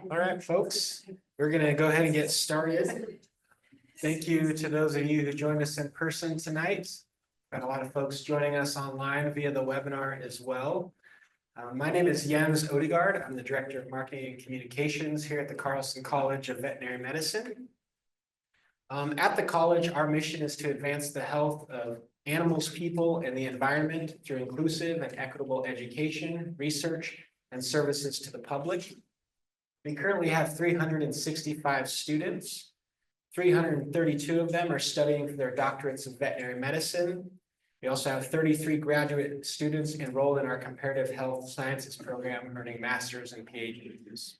All right, folks, we're going to go ahead and get started. Thank you to those of you who joined us in person tonight. Got a lot of folks joining us online via the webinar as well. My name is Jens Odegaard. I'm the Director of Marketing and Communications here at the Carlson College of Veterinary Medicine. At the college, our mission is to advance the health of animals, people, and the environment through inclusive and equitable education, research, and services to the public. We currently have 365 students. 332 of them are studying for their doctorates in veterinary medicine. We also have 33 graduate students enrolled in our comparative health sciences program, earning master's and PhDs.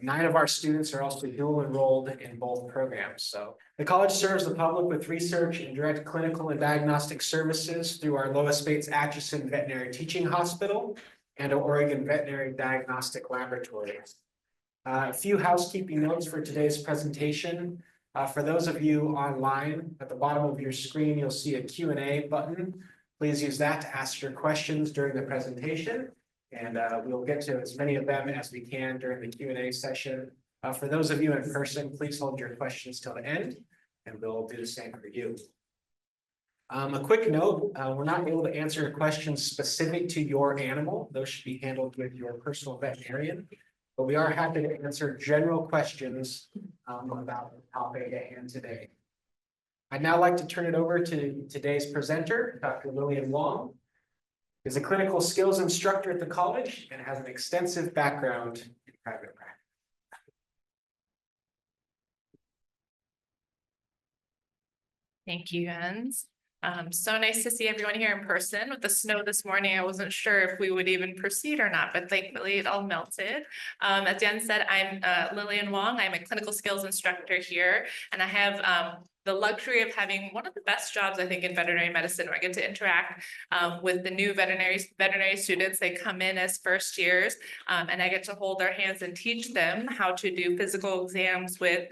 9 of our students are also dual enrolled in both programs. So the college serves the public with research and direct clinical and diagnostic services through our Lois Bates Atchison Veterinary Teaching Hospital and Oregon Veterinary Diagnostic Laboratory. A few housekeeping notes for today's presentation. For those of you online, at the bottom of your screen, you'll see a Q&A button. Please use that to ask your questions during the presentation. And we'll get to as many of them as we can during the Q&A session. For those of you in person, please hold your questions till the end, and we'll do the same for you. A quick note, we're not able to answer questions specific to your animal. Those should be handled with your personal veterinarian. But we are happy to answer general questions about the topic at hand today. I'd now like to turn it over to today's presenter, Dr. Lilian Wong. Is a clinical skills instructor at the college and has an extensive background in private practice. Thank you, Jens. So nice to see everyone here in person. With the snow this morning, I wasn't sure if we would even proceed or not, but thankfully it all melted. As Jens said, I'm Lilian Wong. I'm a clinical skills instructor here, and I have the luxury of having one of the best jobs, I think, in veterinary medicine, where I get to interact with the new veterinary students. They come in as first years, and I get to hold their hands and teach them how to do physical exams with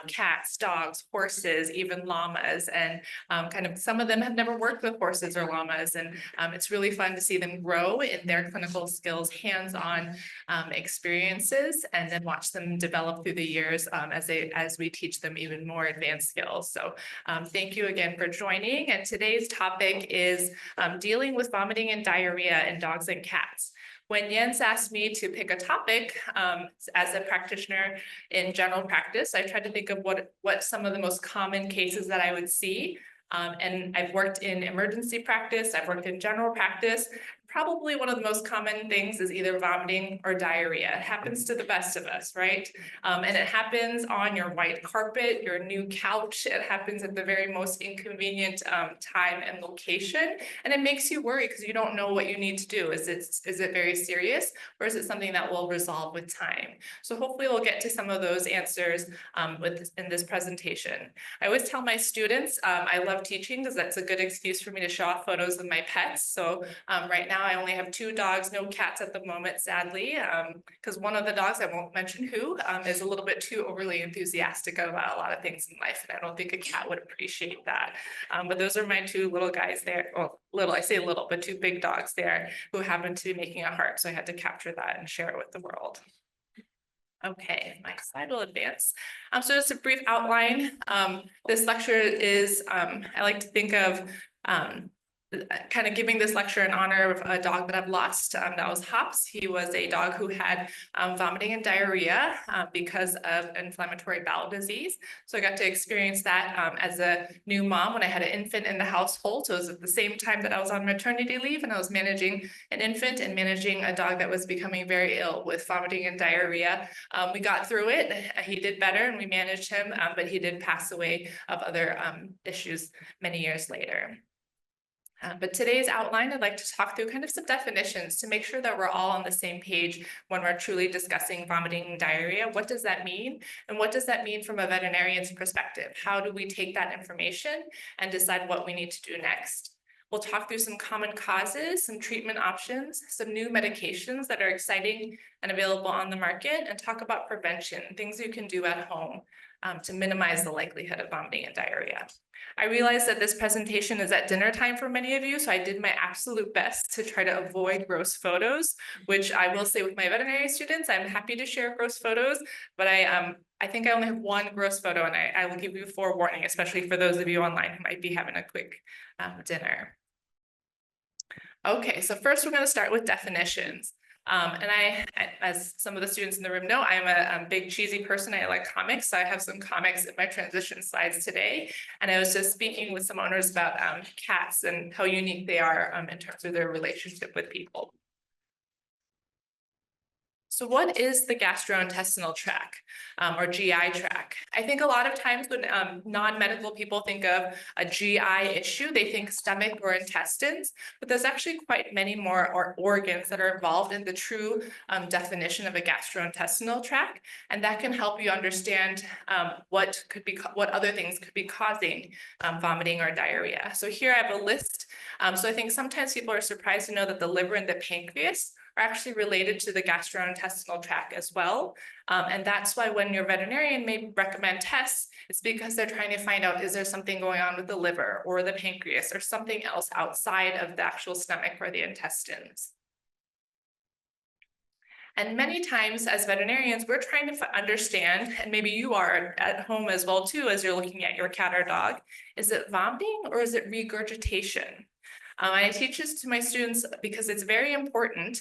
cats, dogs, horses, even llamas. And kind of some of them have never worked with horses or llamas, and it's really fun to see them grow in their clinical skills, hands-on experiences, and then watch them develop through the years as we teach them even more advanced skills. So thank you again for joining. And today's topic is dealing with vomiting and diarrhea in dogs and cats. When Jens asked me to pick a topic as a practitioner in general practice, I tried to think of what some of the most common cases that I would see. And I've worked in emergency practice, I've worked in general practice. Probably one of the most common things is either vomiting or diarrhea. It happens to the best of us, right? And it happens on your white carpet, your new couch. It happens at the very most inconvenient time and location. And it makes you worry because you don't know what you need to do. Is it very serious, or is it something that will resolve with time? So hopefully we'll get to some of those answers in this presentation. I always tell my students I love teaching because that's a good excuse for me to show off photos of my pets. So right now I only have 2 dogs, no cats at the moment, sadly, because one of the dogs, I won't mention who, is a little bit too overly enthusiastic about a lot of things in life, and I don't think a cat would appreciate that. But those are my 2 little guys there. Well, little, I say little, but 2 big dogs there who happen to be making a heart. So I had to capture that and share it with the world. Okay, my slide will advance. So just a brief outline. This lecture is, I like to think of kind of giving this lecture in honor of a dog that I've lost. That was Hops. He was a dog who had vomiting and diarrhea because of inflammatory bowel disease. So I got to experience that as a new mom when I had an infant in the household. So it was at the same time that I was on maternity leave, and I was managing an infant and managing a dog that was becoming very ill with vomiting and diarrhea. We got through it. He did better and we managed him, but he did pass away of other issues many years later. But today's outline, I'd like to talk through kind of some definitions to make sure that we're all on the same page when we're truly discussing vomiting and diarrhea. What does that mean? And what does that mean from a veterinarian's perspective? How do we take that information and decide what we need to do next? We'll talk through some common causes, some treatment options, some new medications that are exciting and available on the market, and talk about prevention, things you can do at home. to minimize the likelihood of vomiting and diarrhea. I realize that this presentation is at dinner time for many of you, so I did my absolute best to try to avoid gross photos, which I will say with my veterinary students, I'm happy to share gross photos, but I think I only have one gross photo, and I will give you forewarning, especially for those of you online who might be having a quick dinner. Okay, so first we're going to start with definitions. And as some of the students in the room know, I'm a big cheesy person. I like comics, so I have some comics in my transition slides today. And I was just speaking with some owners about cats and how unique they are in terms of their relationship with people. So what is the gastrointestinal tract or GI tract? I think a lot of times when non-medical people think of a GI issue, they think stomach or intestines, but there's actually quite many more organs that are involved in the true definition of a gastrointestinal tract, and that can help you understand what other things could be causing vomiting or diarrhea. So here I have a list. So I think sometimes people are surprised to know that the liver and the pancreas are actually related to the gastrointestinal tract as well. And that's why when your veterinarian may recommend tests, it's because they're trying to find out, is there something going on with the liver or the pancreas or something else outside of the actual stomach or the intestines. And many times as veterinarians, we're trying to understand, and maybe you are at home as well too, as you're looking at your cat or dog, is it vomiting or is it regurgitation? I teach this to my students because it's very important.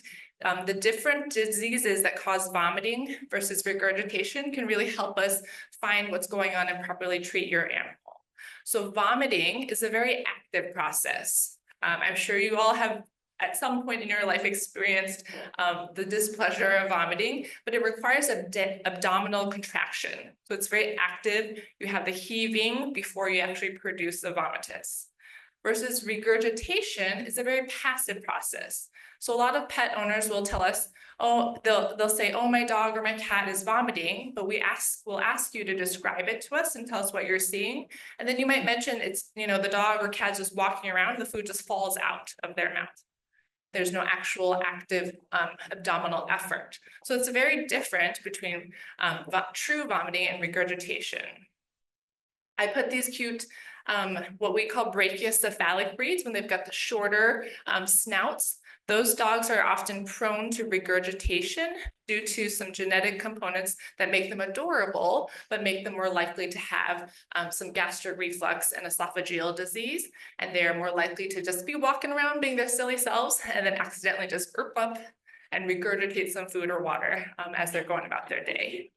The different diseases that cause vomiting versus regurgitation can really help us find what's going on and properly treat your animal. So vomiting is a very active process. I'm sure you all have at some point in your life experienced the displeasure of vomiting, but it requires abdominal contraction. So it's very active. You have the heaving before you actually produce the vomitus. Versus regurgitation is a very passive process. So a lot of pet owners will tell us, oh, they'll say, oh, my dog or my cat is vomiting, but we'll ask you to describe it to us and tell us what you're seeing. And then you might mention it's, the dog or cat's just walking around, the food just falls out of their mouth. There's no actual active abdominal effort. So it's very different between true vomiting and regurgitation. I put these cute what we call brachiocephalic breeds, when they've got the shorter snouts. Those dogs are often prone to regurgitation due to some genetic components that make them adorable, but make them more likely to have some gastric reflux and esophageal disease. And they are more likely to just be walking around being their silly selves and then accidentally just burp up and regurgitate some food or water as they're going about their day.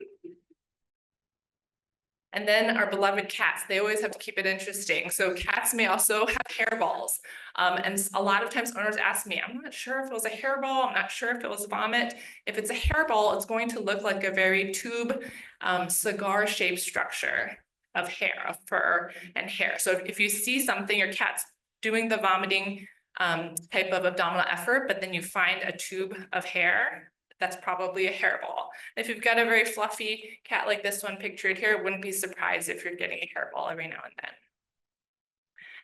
And then our beloved cats, they always have to keep it interesting. So cats may also have hairballs. And a lot of times owners ask me, I'm not sure if it was a hairball, I'm not sure if it was vomit. If it's a hairball, it's going to look like a very tube cigar-shaped structure of hair, of fur and hair. So if you see something, your cat's doing the vomiting type of abdominal effort, but then you find a tube of hair, that's probably a hairball. If you've got a very fluffy cat like this one pictured here, wouldn't be surprised if you're getting a hairball every now and then.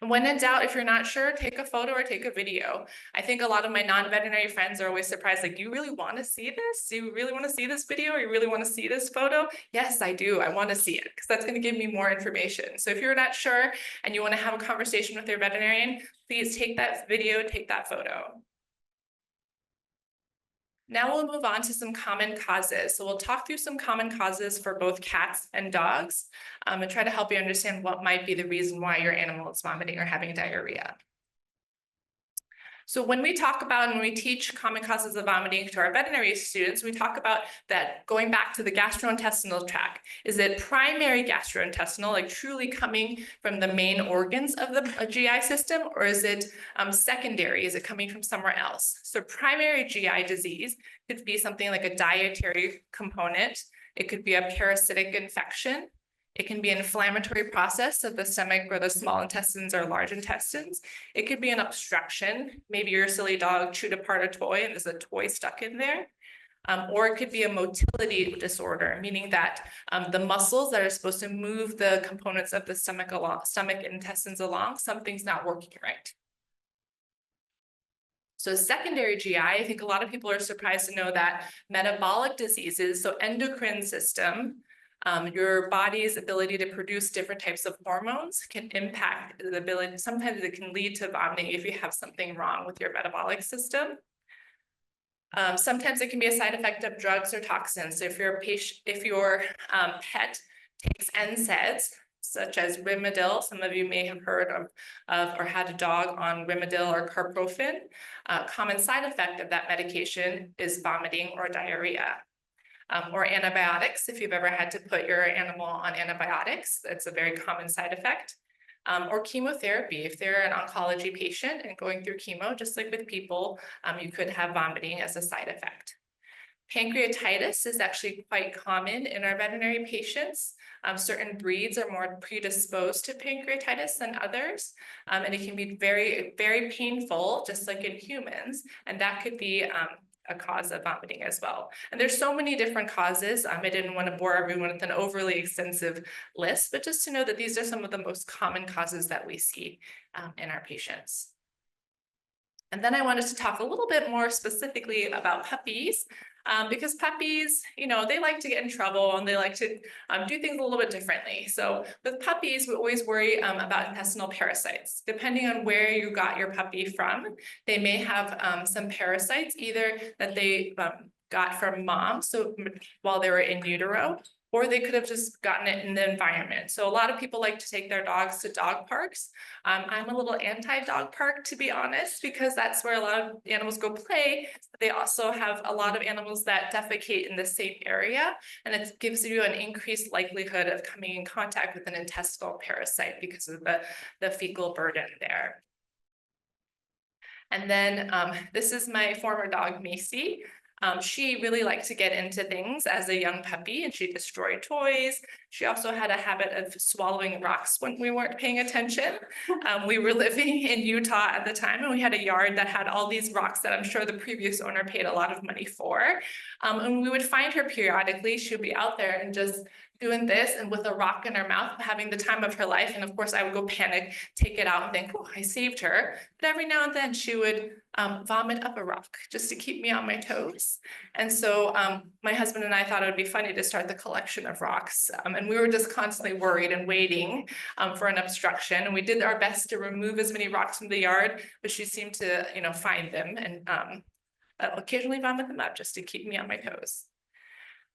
And when in doubt, if you're not sure, take a photo or take a video. I think a lot of my non-veterinary friends are always surprised, like, do you really want to see this? Do you really want to see this video? Or you really want to see this photo? Yes, I do. I want to see it because that's going to give me more information. So if you're not sure and you want to have a conversation with your veterinarian, please take that video, take that photo. Now we'll move on to some common causes. So we'll talk through some common causes for both cats and dogs and try to help you understand what might be the reason why your animal is vomiting or having diarrhea. So when we talk about and when we teach common causes of vomiting to our veterinary students, we talk about that going back to the gastrointestinal tract. Is it primary gastrointestinal, like truly coming from the main organs of the GI system, or is it secondary? Is it coming from somewhere else? So primary GI disease could be something like a dietary component. It could be a parasitic infection. It can be an inflammatory process of the stomach or the small intestines or large intestines. It could be an obstruction. Maybe your silly dog chewed apart a toy and there's a toy stuck in there. Or it could be a motility disorder, meaning that the muscles that are supposed to move the components of the stomach and intestines along, something's not working right. So secondary GI, I think a lot of people are surprised to know that metabolic diseases, so endocrine system, Your body's ability to produce different types of hormones can impact the ability, sometimes it can lead to vomiting if you have something wrong with your metabolic system. Sometimes it can be a side effect of drugs or toxins. So if your pet takes NSAIDs, such as Rimadyl, some of you may have heard of or had a dog on Rimadyl or Carprofen. A common side effect of that medication is vomiting or diarrhea. Or antibiotics, if you've ever had to put your animal on antibiotics, that's a very common side effect. Or chemotherapy, if they're an oncology patient and going through chemo, just like with people, you could have vomiting as a side effect. Pancreatitis is actually quite common in our veterinary patients. Certain breeds are more predisposed to pancreatitis than others, and it can be very, very painful, just like in humans, and that could be a cause of vomiting as well. And there's so many different causes. I didn't want to bore everyone with an overly extensive list, but just to know that these are some of the most common causes that we see in our patients. And then I wanted to talk a little bit more specifically about puppies, because puppies, you know, they like to get in trouble and they like to do things a little bit differently. So with puppies, we always worry about intestinal parasites. Depending on where you got your puppy from, they may have some parasites, either that they got from mom, so while they were in utero, or they could have just gotten it in the environment. So a lot of people like to take their dogs to dog parks. I'm a little anti-dog park, to be honest, because that's where a lot of animals go play. They also have a lot of animals that defecate in the same area, and it gives you an increased likelihood of coming in contact with an intestinal parasite because of the fecal burden there. And then this is my former dog, Macy. She really liked to get into things as a young puppy, and she destroyed toys. She also had a habit of swallowing rocks when we weren't paying attention. We were living in Utah at the time, and we had a yard that had all these rocks that I'm sure the previous owner paid a lot of money for. And we would find her periodically. She would be out there and just doing this and with a rock in her mouth, having the time of her life. And of course, I would go panic, take it out and think, oh, I saved her. But every now and then she would vomit up a rock just to keep me on my toes. And so my husband and I thought it would be funny to start the collection of rocks. And we were just constantly worried and waiting for an obstruction. And we did our best to remove as many rocks from the yard, but she seemed to, you know, find them and occasionally vomit them up just to keep me on my toes.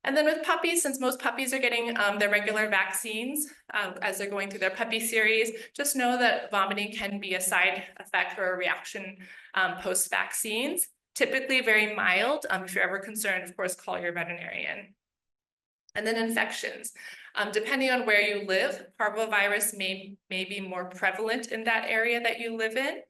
And then with puppies, since most puppies are getting their regular vaccines as they're going through their puppy series, just know that vomiting can be a side effect or a reaction post-vaccines, typically very mild. If you're ever concerned, of course, call your veterinarian. And then infections. Depending on where you live, parvovirus may be more prevalent in that area that you live in.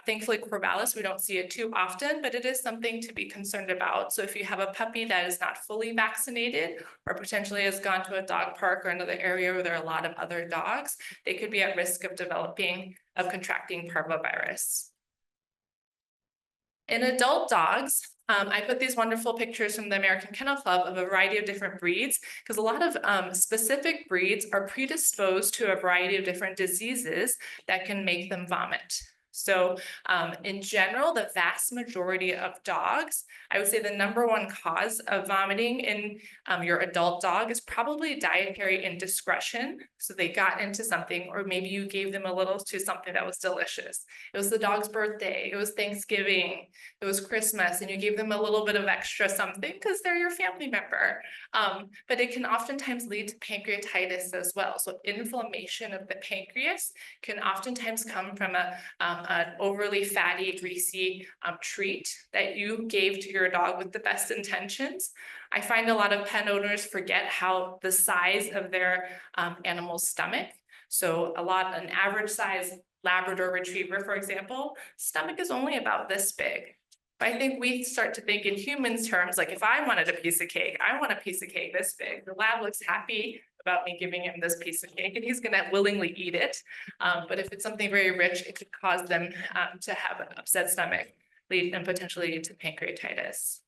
Thankfully, Corvallis, we don't see it too often, but it is something to be concerned about. So if you have a puppy that is not fully vaccinated or potentially has gone to a dog park or another area where there are a lot of other dogs, they could be at risk of contracting parvovirus. In adult dogs, I put these wonderful pictures from the American Kennel Club of a variety of different breeds, because a lot of specific breeds are predisposed to a variety of different diseases that can make them vomit. So in general, the vast majority of dogs, I would say the #1 cause of vomiting in your adult dog is probably dietary indiscretion. So they got into something, or maybe you gave them a little to something that was delicious. It was the dog's birthday, it was Thanksgiving, it was Christmas, and you gave them a little bit of extra something because they're your family member. But it can oftentimes lead to pancreatitis as well. So inflammation of the pancreas can oftentimes come from an overly fatty, greasy treat that you gave to your dog with the best intentions. I find a lot of pet owners forget how the size of their animal's stomach. So an average size Labrador Retriever, for example, stomach is only about this big. But I think we start to think in humans terms, like if I wanted a piece of cake, I want a piece of cake this big. The lab looks happy about me giving him this piece of cake and he's gonna willingly eat it. But if it's something very rich, it could cause them to have an upset stomach, and potentially lead to pancreatitis.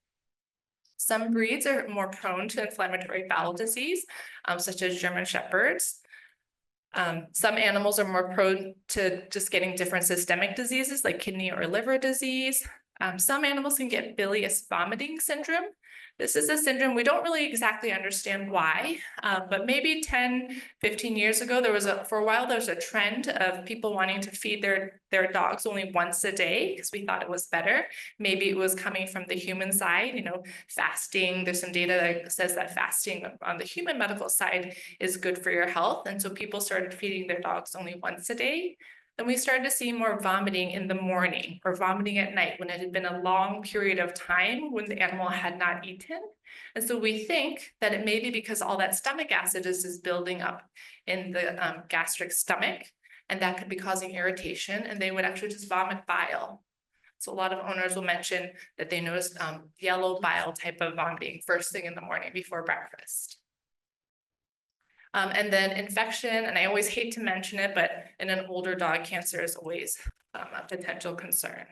Some breeds are more prone to inflammatory bowel disease, such as German Shepherds. Some animals are more prone to just getting different systemic diseases like kidney or liver disease. Some animals can get bilious vomiting syndrome. This is a syndrome we don't really exactly understand why, but maybe 10, 15 years ago, for a while, there was a trend of people wanting to feed their dogs only once a day because we thought it was better. Maybe it was coming from the human side, fasting. There's some data that says that fasting on the human medical side is good for your health. And so people started feeding their dogs only once a day. Then we started to see more vomiting in the morning or vomiting at night when it had been a long period of time when the animal had not eaten. And so we think that it may be because all that stomach acid is building up in the gastric stomach, and that could be causing irritation, and they would actually just vomit bile. So a lot of owners will mention that they notice yellow bile type of vomiting first thing in the morning before breakfast. And then infection, and I always hate to mention it, but in an older dog, cancer is always a potential concern.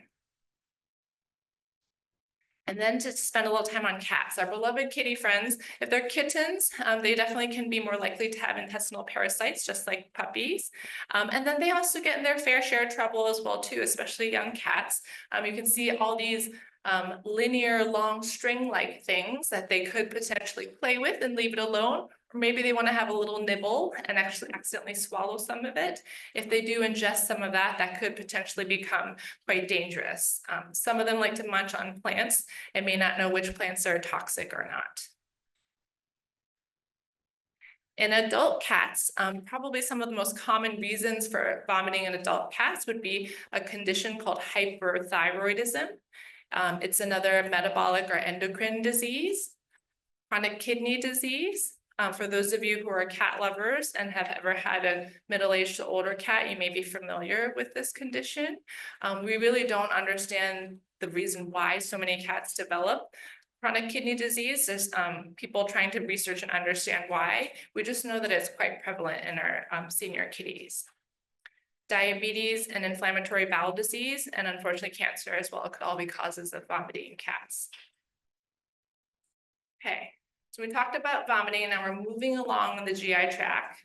And then to spend a little time on cats, our beloved kitty friends, if they're kittens, they definitely can be more likely to have intestinal parasites, just like puppies. And then they also get in their fair share of trouble as well too, especially young cats. You can see all these linear long string-like things that they could potentially play with and leave it alone. Or maybe they want to have a little nibble and actually accidentally swallow some of it. If they do ingest some of that, that could potentially become quite dangerous. Some of them like to munch on plants and may not know which plants are toxic or not. In adult cats, probably some of the most common reasons for vomiting in adult cats would be a condition called hyperthyroidism. It's another metabolic or endocrine disease, chronic kidney disease. For those of you who are cat lovers and have ever had a middle-aged to older cat, you may be familiar with this condition. We really don't understand the reason why so many cats develop chronic kidney disease. There's people trying to research and understand why. We just know that it's quite prevalent in our senior kitties. Diabetes and inflammatory bowel disease, and unfortunately cancer as well, could all be causes of vomiting in cats. Okay, so we talked about vomiting, and now we're moving along in the GI tract.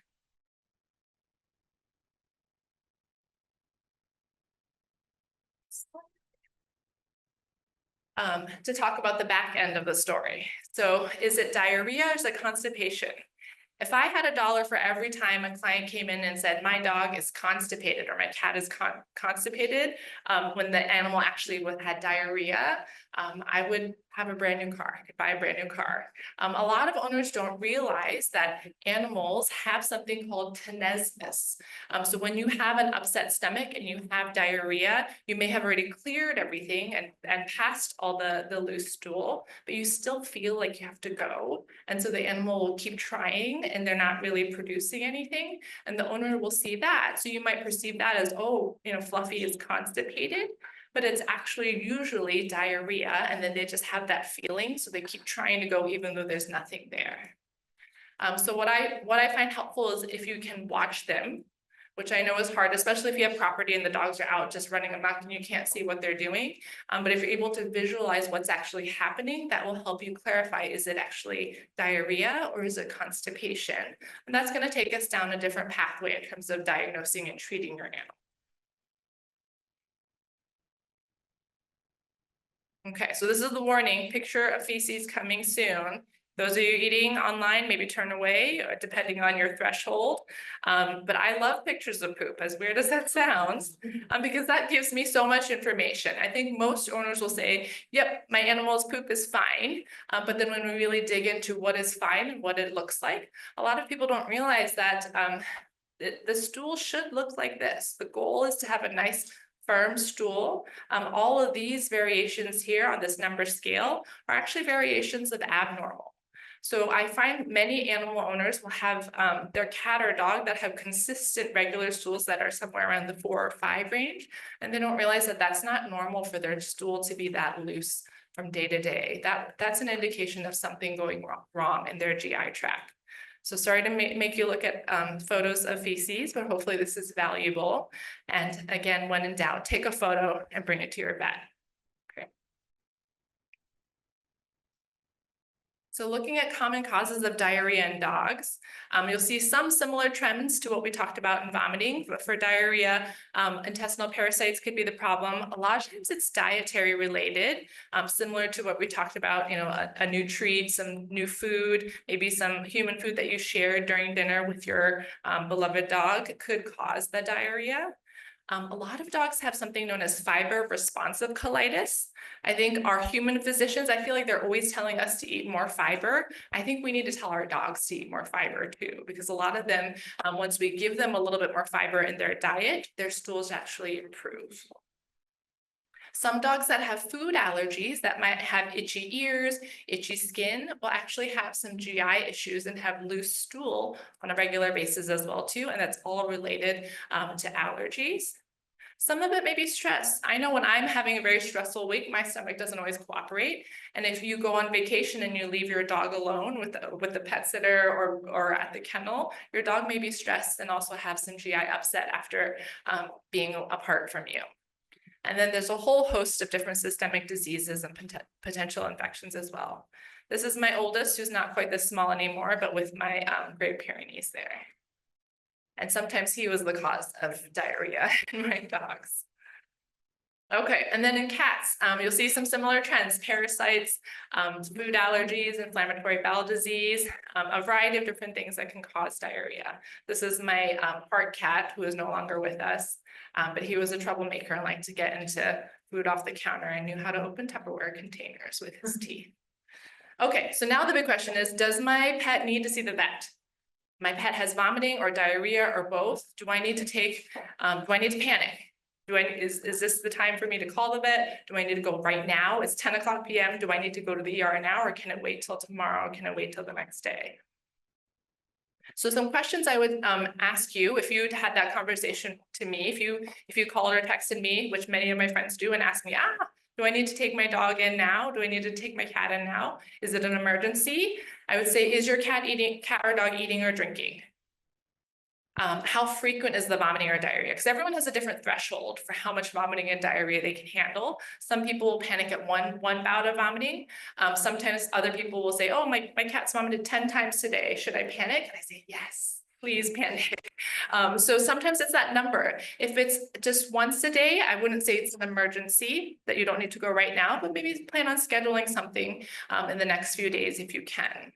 To talk about the back end of the story. So is it diarrhea or is it constipation? If I had $1 for every time a client came in and said, my dog is constipated or my cat is constipated, when the animal actually had diarrhea, I would have a brand new car. I could buy a brand new car. A lot of owners don't realize that animals have something called tenesmus. So when you have an upset stomach and you have diarrhea, you may have already cleared everything and passed all the loose stool, but you still feel like you have to go. And so the animal will keep trying and they're not really producing anything. And the owner will see that. So you might perceive that as, oh, Fluffy is constipated, but it's actually usually diarrhea. And then they just have that feeling. So they keep trying to go even though there's nothing there. So what I find helpful is if you can watch them, which I know is hard, especially if you have property and the dogs are out just running amok and you can't see what they're doing. But if you're able to visualize what's actually happening, that will help you clarify, is it actually diarrhea or is it constipation? And that's going to take us down a different pathway in terms of diagnosing and treating your animal. Okay, so this is the warning, picture of feces coming soon. Those of you eating online, maybe turn away, depending on your threshold. But I love pictures of poop, as weird as that sounds, because that gives me so much information. I think most owners will say, yep, my animal's poop is fine. But then when we really dig into what is fine and what it looks like, a lot of people don't realize that the stool should look like this. The goal is to have a nice firm stool. All of these variations here on this number scale are actually variations of abnormal. So I find many animal owners will have their cat or dog that have consistent regular stools that are somewhere around the 4 or 5 range, and they don't realize that that's not normal for their stool to be that loose from day to day. That's an indication of something going wrong in their GI tract. So sorry to make you look at photos of feces, but hopefully this is valuable. And again, when in doubt, take a photo and bring it to your vet. Okay. So looking at common causes of diarrhea in dogs, you'll see some similar trends to what we talked about in vomiting. But for diarrhea, intestinal parasites could be the problem. A lot of times it's dietary related, similar to what we talked about, a new treat, some new food, maybe some human food that you shared during dinner with your beloved dog could cause the diarrhea. A lot of dogs have something known as fiber responsive colitis. I think our human physicians, I feel like they're always telling us to eat more fiber. I think we need to tell our dogs to eat more fiber too, because a lot of them, once we give them a little bit more fiber in their diet, their stools actually improve. Some dogs that have food allergies that might have itchy ears, itchy skin, will actually have some GI issues and have loose stool on a regular basis as well too, and that's all related to allergies. Some of it may be stress. I know when I'm having a very stressful week, my stomach doesn't always cooperate. And if you go on vacation and you leave your dog alone with the pet sitter or at the kennel, your dog may be stressed and also have some GI upset after being apart from you. And then there's a whole host of different systemic diseases and potential infections as well. This is my oldest, who's not quite this small anymore, but with my Great Pyrenees there. And sometimes he was the cause of diarrhea in my dogs. Okay, and then in cats, you'll see some similar trends: parasites, food allergies, inflammatory bowel disease, a variety of different things that can cause diarrhea. This is my part cat who is no longer with us, but he was a troublemaker and liked to get into food off the counter and knew how to open Tupperware containers with his teeth. Okay, so now the big question is, does my pet need to see the vet? My pet has vomiting or diarrhea or both. Do I need to panic? Is this the time for me to call the vet? Do I need to go right now? It's 10 o'clock p.m. Do I need to go to the ER now, or can it wait till tomorrow? Can it wait till the next day? So some questions I would ask you if you'd had that conversation to me, if you called or texted me, which many of my friends do, and asked me, do I need to take my dog in now? Do I need to take my cat in now? Is it an emergency? I would say, is your cat or dog eating or drinking? How frequent is the vomiting or diarrhea? Because everyone has a different threshold for how much vomiting and diarrhea they can handle. Some people will panic at one bout of vomiting. Sometimes other people will say, oh, my cat's vomited 10 times today. Should I panic? And I say, yes, please panic. So sometimes it's that number. If it's just once a day, I wouldn't say it's an emergency that you don't need to go right now, but maybe plan on scheduling something in the next few days if you can.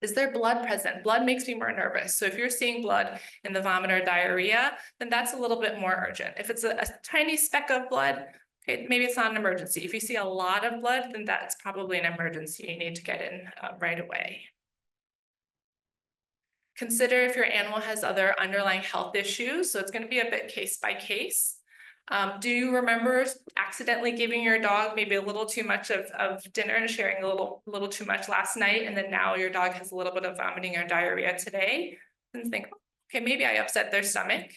Is there blood present? Blood makes me more nervous. So if you're seeing blood in the vomit or diarrhea, then that's a little bit more urgent. If it's a tiny speck of blood, okay, maybe it's not an emergency. If you see a lot of blood, then that's probably an emergency. You need to get in right away. Consider if your animal has other underlying health issues. So it's going to be a bit case by case. Do you remember accidentally giving your dog maybe a little too much of dinner and sharing a little too much last night, and then now your dog has a little bit of vomiting or diarrhea today? And think, okay, maybe I upset their stomach.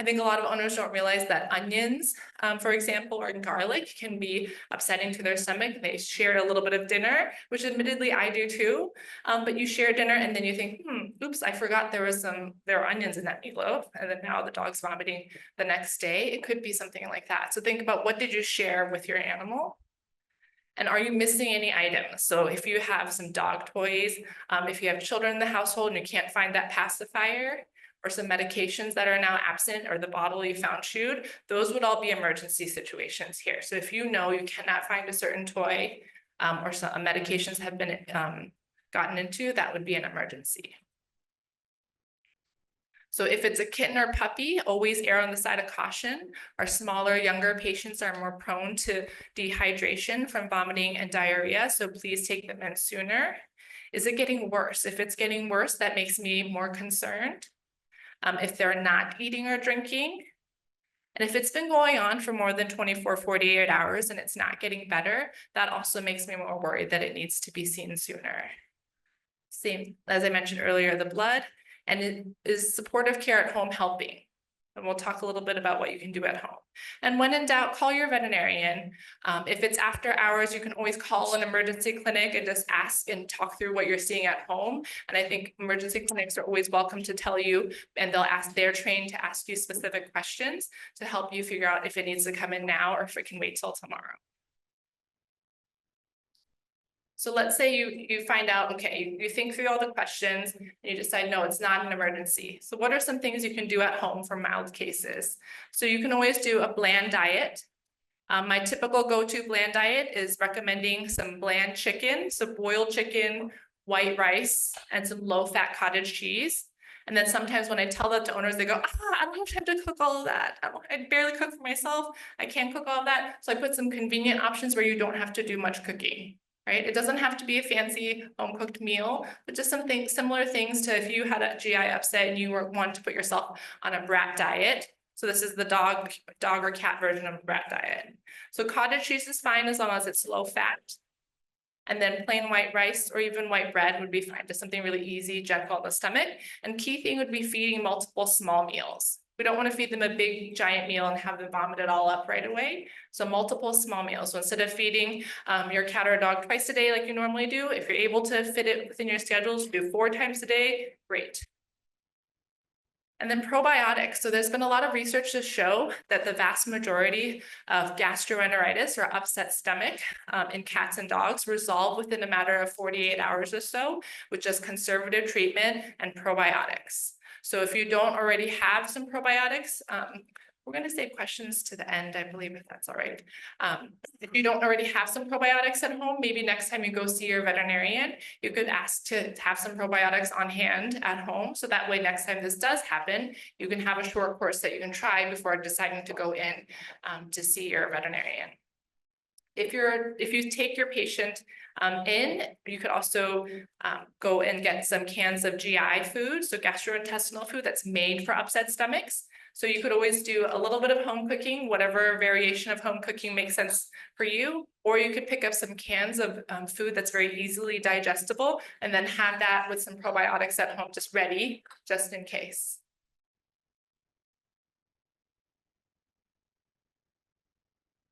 I think a lot of owners don't realize that onions, for example, or garlic can be upsetting to their stomach. They shared a little bit of dinner, which admittedly I do too. But you share dinner and then you think, oops, I forgot there were onions in that meatloaf. And then now the dog's vomiting the next day. It could be something like that. So think about, what did you share with your animal? And are you missing any items? So if you have some dog toys, if you have children in the household and you can't find that pacifier, or some medications that are now absent, or the bottle you found chewed, those would all be emergency situations here. So if you know you cannot find a certain toy or some medications have been gotten into, that would be an emergency. So if it's a kitten or puppy, always err on the side of caution. Our smaller, younger patients are more prone to dehydration from vomiting and diarrhea, so please take them in sooner. Is it getting worse? If it's getting worse, that makes me more concerned. If they're not eating or drinking, and if it's been going on for more than 24, 48 hours and it's not getting better, that also makes me more worried that it needs to be seen sooner. Same, as I mentioned earlier, the blood, and is supportive care at home helping? And we'll talk a little bit about what you can do at home. And when in doubt, call your veterinarian. If it's after hours, you can always call an emergency clinic and just ask and talk through what you're seeing at home. And I think emergency clinics are always welcome to tell you, and they're trained to ask you specific questions to help you figure out if it needs to come in now or if it can wait till tomorrow. So let's say you find out, okay, you think through all the questions and you decide, no, it's not an emergency. So what are some things you can do at home for mild cases? So you can always do a bland diet. My typical go-to bland diet is recommending some bland chicken, so boiled chicken, white rice, and some low-fat cottage cheese. And then sometimes when I tell that to owners, they go, I don't have time to cook all of that. I barely cook for myself. I can't cook all of that. So I put some convenient options where you don't have to do much cooking, right? It doesn't have to be a fancy home-cooked meal, but just something similar things to if you had a GI upset and you wanted to put yourself on a brat diet. So this is the dog or cat version of a brat diet. So cottage cheese is fine as long as it's low fat. And then plain white rice or even white bread would be fine, just something really easy, gentle on the stomach. And key thing would be feeding multiple small meals. We don't want to feed them a big giant meal and have them vomit it all up right away. So multiple small meals. So instead of feeding your cat or dog twice a day like you normally do, if you're able to fit it within your schedules, do 4 times a day, great. And then probiotics. So there's been a lot of research to show that the vast majority of gastroenteritis or upset stomach in cats and dogs resolve within a matter of 48 hours or so with just conservative treatment and probiotics. So if you don't already have some probiotics, we're going to save questions to the end, I believe, if that's all right. If you don't already have some probiotics at home, maybe next time you go see your veterinarian, you could ask to have some probiotics on hand at home. So that way, next time this does happen, you can have a short course that you can try before deciding to go in to see your veterinarian. If you take your patient in, you could also go and get some cans of GI food, so gastrointestinal food that's made for upset stomachs. So you could always do a little bit of home cooking, whatever variation of home cooking makes sense for you, or you could pick up some cans of food that's very easily digestible and then have that with some probiotics at home just ready, just in case.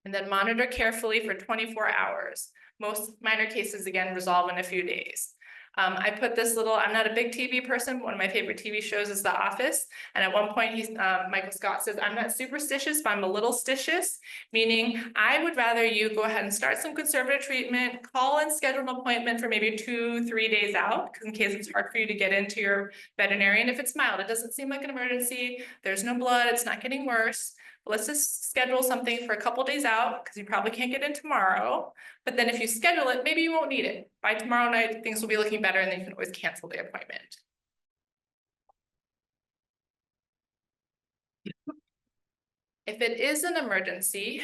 And then monitor carefully for 24 hours. Most minor cases, again, resolve in a few days. I put this little, I'm not a big TV person, but one of my favorite TV shows is The Office. And at one point, Michael Scott says, I'm not superstitious, but I'm a little stitious, meaning I would rather you go ahead and start some conservative treatment, call and schedule an appointment for maybe 2-3 days out, because in case it's hard for you to get into your veterinarian. If it's mild, it doesn't seem like an emergency, there's no blood, it's not getting worse. Let's just schedule something for a couple days out because you probably can't get in tomorrow. But then if you schedule it, maybe you won't need it. By tomorrow night, things will be looking better and then you can always cancel the appointment. If it is an emergency,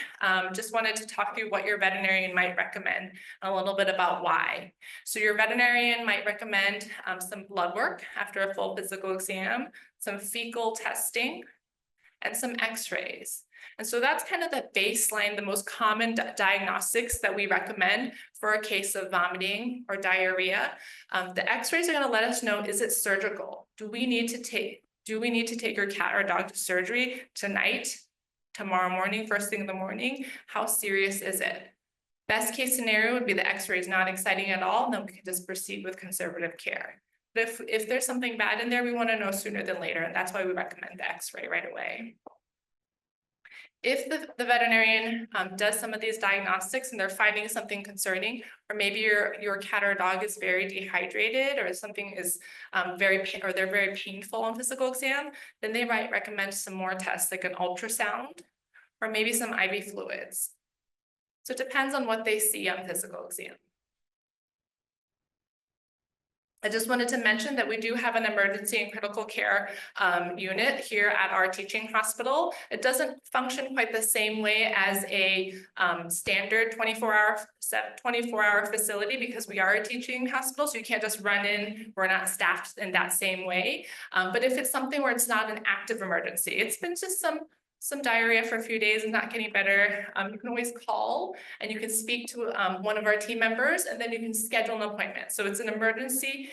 just wanted to talk through what your veterinarian might recommend, a little bit about why. So your veterinarian might recommend some blood work after a full physical exam, some fecal testing, and some x-rays. And so that's kind of the baseline, the most common diagnostics that we recommend for a case of vomiting or diarrhea. The x-rays are going to let us know, is it surgical? Do we need to take your cat or dog to surgery tonight, tomorrow morning, first thing in the morning? How serious is it? Best case scenario would be the x-ray is not exciting at all, and then we can just proceed with conservative care. But if there's something bad in there, we want to know sooner than later, and that's why we recommend the x-ray right away. If the veterinarian does some of these diagnostics and they're finding something concerning, or maybe your cat or dog is very dehydrated, or something is they're very painful on physical exam, then they might recommend some more tests like an ultrasound or maybe some IV fluids. So it depends on what they see on physical exam. I just wanted to mention that we do have an emergency and critical care unit here at our teaching hospital. It doesn't function quite the same way as a standard 24-hour facility because we are a teaching hospital, so you can't just run in. We're not staffed in that same way. But if it's something where it's not an active emergency, it's been just some diarrhea for a few days and not getting better, you can always call and you can speak to one of our team members, and then you can schedule an appointment. So it's an emergency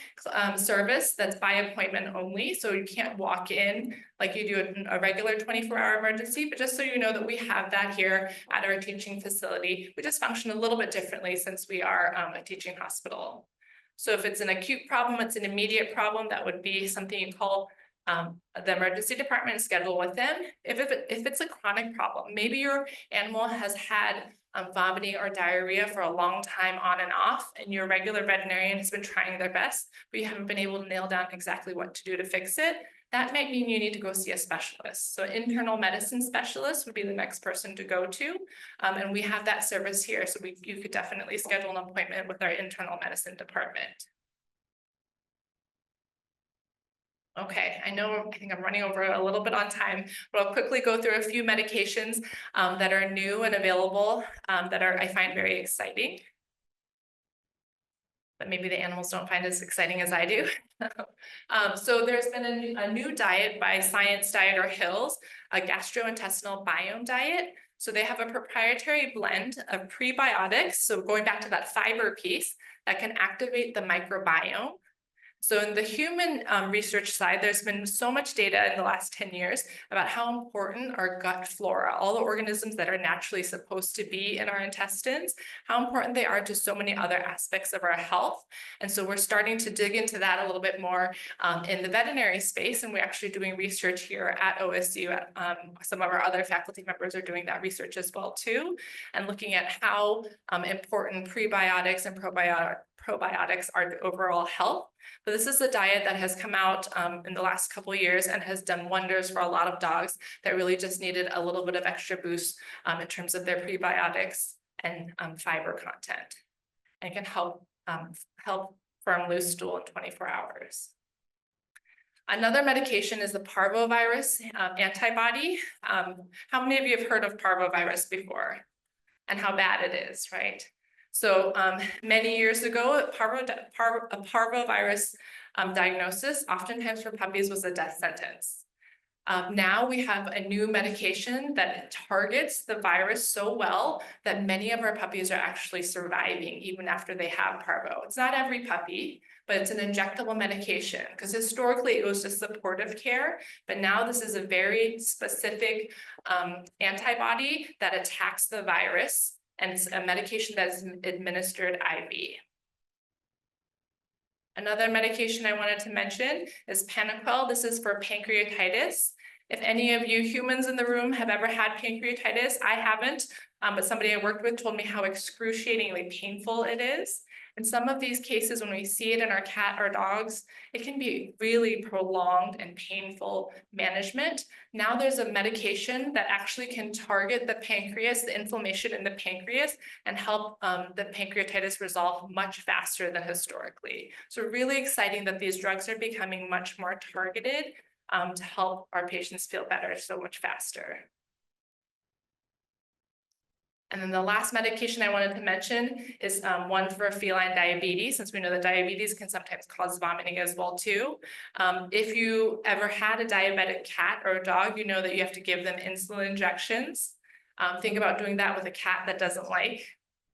service that's by appointment only. So you can't walk in like you do in a regular 24-hour emergency, but just so you know that we have that here at our teaching facility. We just function a little bit differently since we are a teaching hospital. So if it's an acute problem, it's an immediate problem, that would be something you call the emergency department and schedule with them. If it's a chronic problem, maybe your animal has had vomiting or diarrhea for a long time on and off, and your regular veterinarian has been trying their best, but you haven't been able to nail down exactly what to do to fix it, that might mean you need to go see a specialist. So internal medicine specialist would be the next person to go to. And we have that service here. So you could definitely schedule an appointment with our internal medicine department. Okay, I think I'm running over a little bit on time, but I'll quickly go through a few medications that are new and available that I find very exciting. But maybe the animals don't find as exciting as I do. So there's been a new diet by Science Diet or Hills, a gastrointestinal biome diet. So they have a proprietary blend of prebiotics. So going back to that fiber piece that can activate the microbiome. So in the human research side, there's been so much data in the last 10 years about how important our gut flora, all the organisms that are naturally supposed to be in our intestines, how important they are to so many other aspects of our health. And so we're starting to dig into that a little bit more in the veterinary space. And we're actually doing research here at OSU. Some of our other faculty members are doing that research as well too, and looking at how important prebiotics and probiotics are to overall health. But this is a diet that has come out in the last couple of years and has done wonders for a lot of dogs that really just needed a little bit of extra boost in terms of their prebiotics and fiber content, and can help firm loose stool in 24 hours. Another medication is the parvovirus antibody. How many of you have heard of parvovirus before and how bad it is, right? So many years ago, a parvovirus diagnosis, oftentimes for puppies, was a death sentence. Now we have a new medication that targets the virus so well that many of our puppies are actually surviving even after they have parvo. It's not every puppy, but it's an injectable medication, because historically it was just supportive care, but now this is a very specific antibody that attacks the virus. And it's a medication that's administered IV. Another medication I wanted to mention is Panaquel. This is for pancreatitis. If any of you humans in the room have ever had pancreatitis, I haven't, but somebody I worked with told me how excruciatingly painful it is. In some of these cases, when we see it in our cat or dogs, it can be really prolonged and painful management. Now there's a medication that actually can target the pancreas, the inflammation in the pancreas, and help the pancreatitis resolve much faster than historically. So really exciting that these drugs are becoming much more targeted to help our patients feel better so much faster. And then the last medication I wanted to mention is one for feline diabetes, since we know that diabetes can sometimes cause vomiting as well too. If you ever had a diabetic cat or a dog, you know that you have to give them insulin injections. Think about doing that with a cat that doesn't like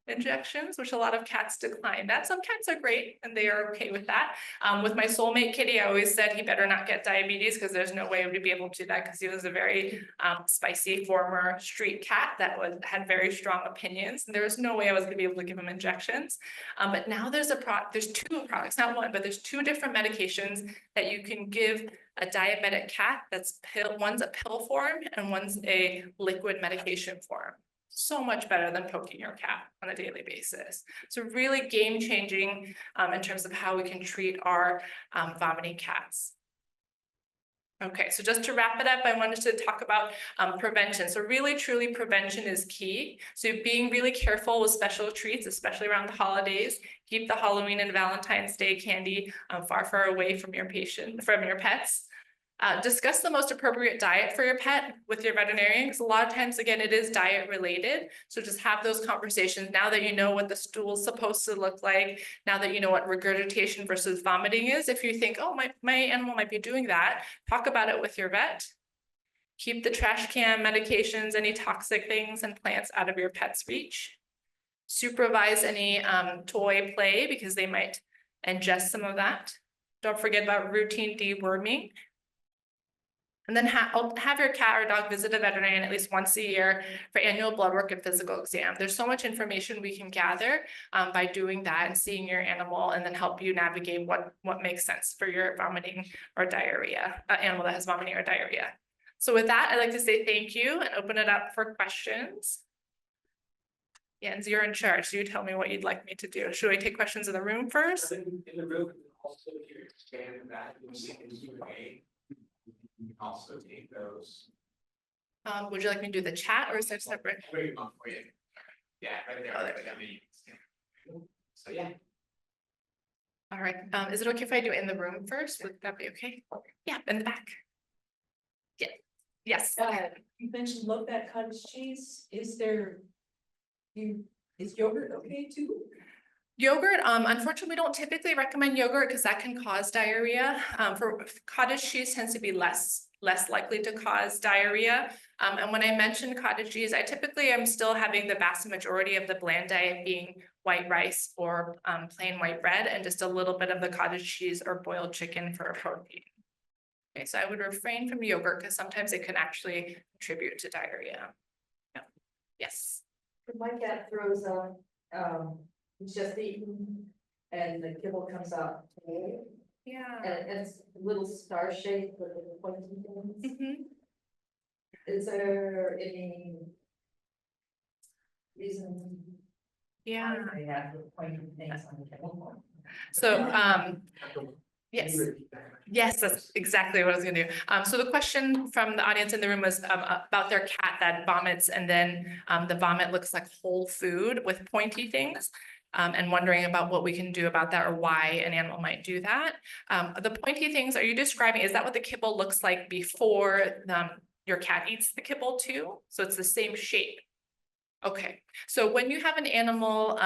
injections, which a lot of cats decline that. Some cats are great and they are okay with that. With my soulmate kitty, I always said he better not get diabetes, because there's no way to be able to do that, because he was a very spicy former street cat that had very strong opinions, and there was no way I was going to be able to give him injections. But now there's two products, not one, but there's two different medications that you can give a diabetic cat. One's a pill form and one's a liquid medication form. So much better than poking your cat on a daily basis. So really game-changing in terms of how we can treat our vomiting cats. Okay, so just to wrap it up, I wanted to talk about prevention. So really, truly, prevention is key. So being really careful with special treats, especially around the holidays. Keep the Halloween and Valentine's Day candy far, far away from your pets. Discuss the most appropriate diet for your pet with your veterinarian, because a lot of times, again, it is diet related. So just have those conversations now that you know what the stool is supposed to look like, now that you know what regurgitation versus vomiting is. If you think, oh, my animal might be doing that, talk about it with your vet. Keep the trash can, medications, any toxic things and plants out of your pet's reach. Supervise any toy play, because they might ingest some of that. Don't forget about routine deworming. And then have your cat or dog visit a veterinarian at least once a year for annual blood work and physical exam. There's so much information we can gather by doing that and seeing your animal, and then help you navigate what makes sense for your vomiting or diarrhea, animal that has vomiting or diarrhea. So with that, I'd like to say thank you and open it up for questions. Jens, you're in charge. You tell me what you'd like me to do. Should I take questions in the room first? In the room, also if you expand that, you see in Q&A. You can also take those. Would you like me to do the chat or is there separate? Wait, for you. Yeah, right there. Oh, there we go. So yeah. All right. Is it okay if I do it in the room first? Would that be okay? Yeah, in the back. Yeah. Yes. You mentioned low-fat cottage cheese. Is yogurt okay too? Yogurt, unfortunately, we don't typically recommend yogurt because that can cause diarrhea. For cottage cheese tends to be less likely to cause diarrhea. And when I mention cottage cheese, I typically am still having the vast majority of the bland diet being white rice or plain white bread and just a little bit of the cottage cheese or boiled chicken for a protein. Okay, so I would refrain from yogurt because sometimes it can actually contribute to diarrhea. Yeah. Yes. My cat throws up, he's just eaten and the kibble comes out. Yeah. And it's a little star shaped with the pointy things. Mhm. Is there any reason? Yeah. why they have the pointy things on the kibble? So, Can yes. you repeat that? Yes, that's exactly what I was gonna do. So the question from the audience in the room was about their cat that vomits and then the vomit looks like whole food with pointy things. And wondering about what we can do about that or why an animal might do that. The pointy things, are you describing, is that what the kibble looks like before your cat eats the kibble too? So it's the same shape. Okay, so when you have an animal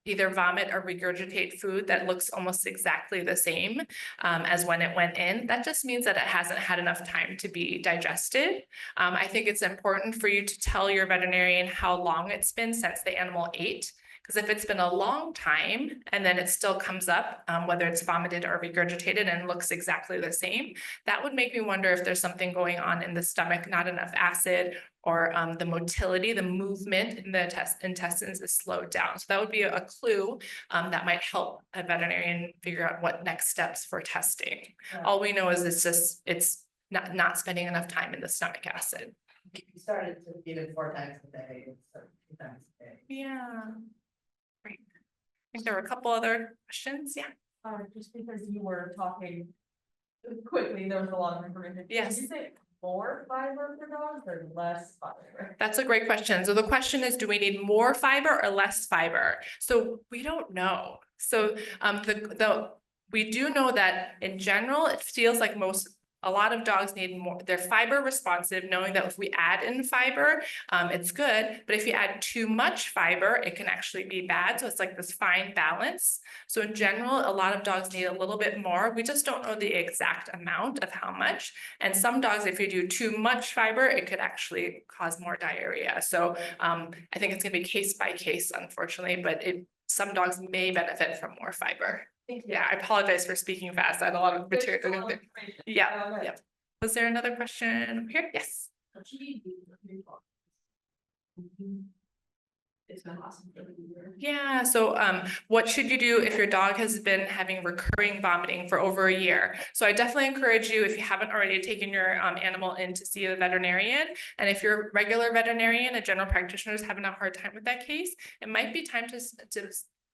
either vomit or regurgitate food that looks almost exactly the same as when it went in, that just means that it hasn't had enough time to be digested. I think it's important for you to tell your veterinarian how long it's been since the animal ate. Because if it's been a long time and then it still comes up, whether it's vomited or regurgitated and looks exactly the same, that would make me wonder if there's something going on in the stomach, not enough acid, or the motility, the movement in the intestines is slowed down. So that would be a clue that might help a veterinarian figure out what next steps for testing. Yeah. All we know is it's not spending enough time in the stomach acid. You started to eat it 4 times a day, instead of 2 times a day. Yeah. Great. I think there were a couple other questions. Yeah. Just because you were talking quickly, there was a lot of information. Yes. Did you say more fiber for dogs or less fiber? That's a great question. So the question is, do we need more fiber or less fiber? So we don't know. So we do know that in general, it feels like a lot of dogs need more, they're fiber responsive, knowing that if we add in fiber, it's good, but if you add too much fiber, it can actually be bad. So it's like this fine balance. So in general, a lot of dogs need a little bit more. We just don't know the exact amount of how much. And some dogs, if you do too much fiber, it could actually cause more diarrhea. So I think it's gonna be case by case, unfortunately, but some dogs may benefit from more fiber. Yeah, I apologize for speaking fast. I had a lot of material. Yeah, yeah. Was there another question here? Yes. It's been awesome for the year. Yeah, so what should you do if your dog has been having recurring vomiting for over a year? So I definitely encourage you, if you haven't already taken your animal in to see a veterinarian, and if your regular veterinarian, a general practitioner, is having a hard time with that case, it might be time to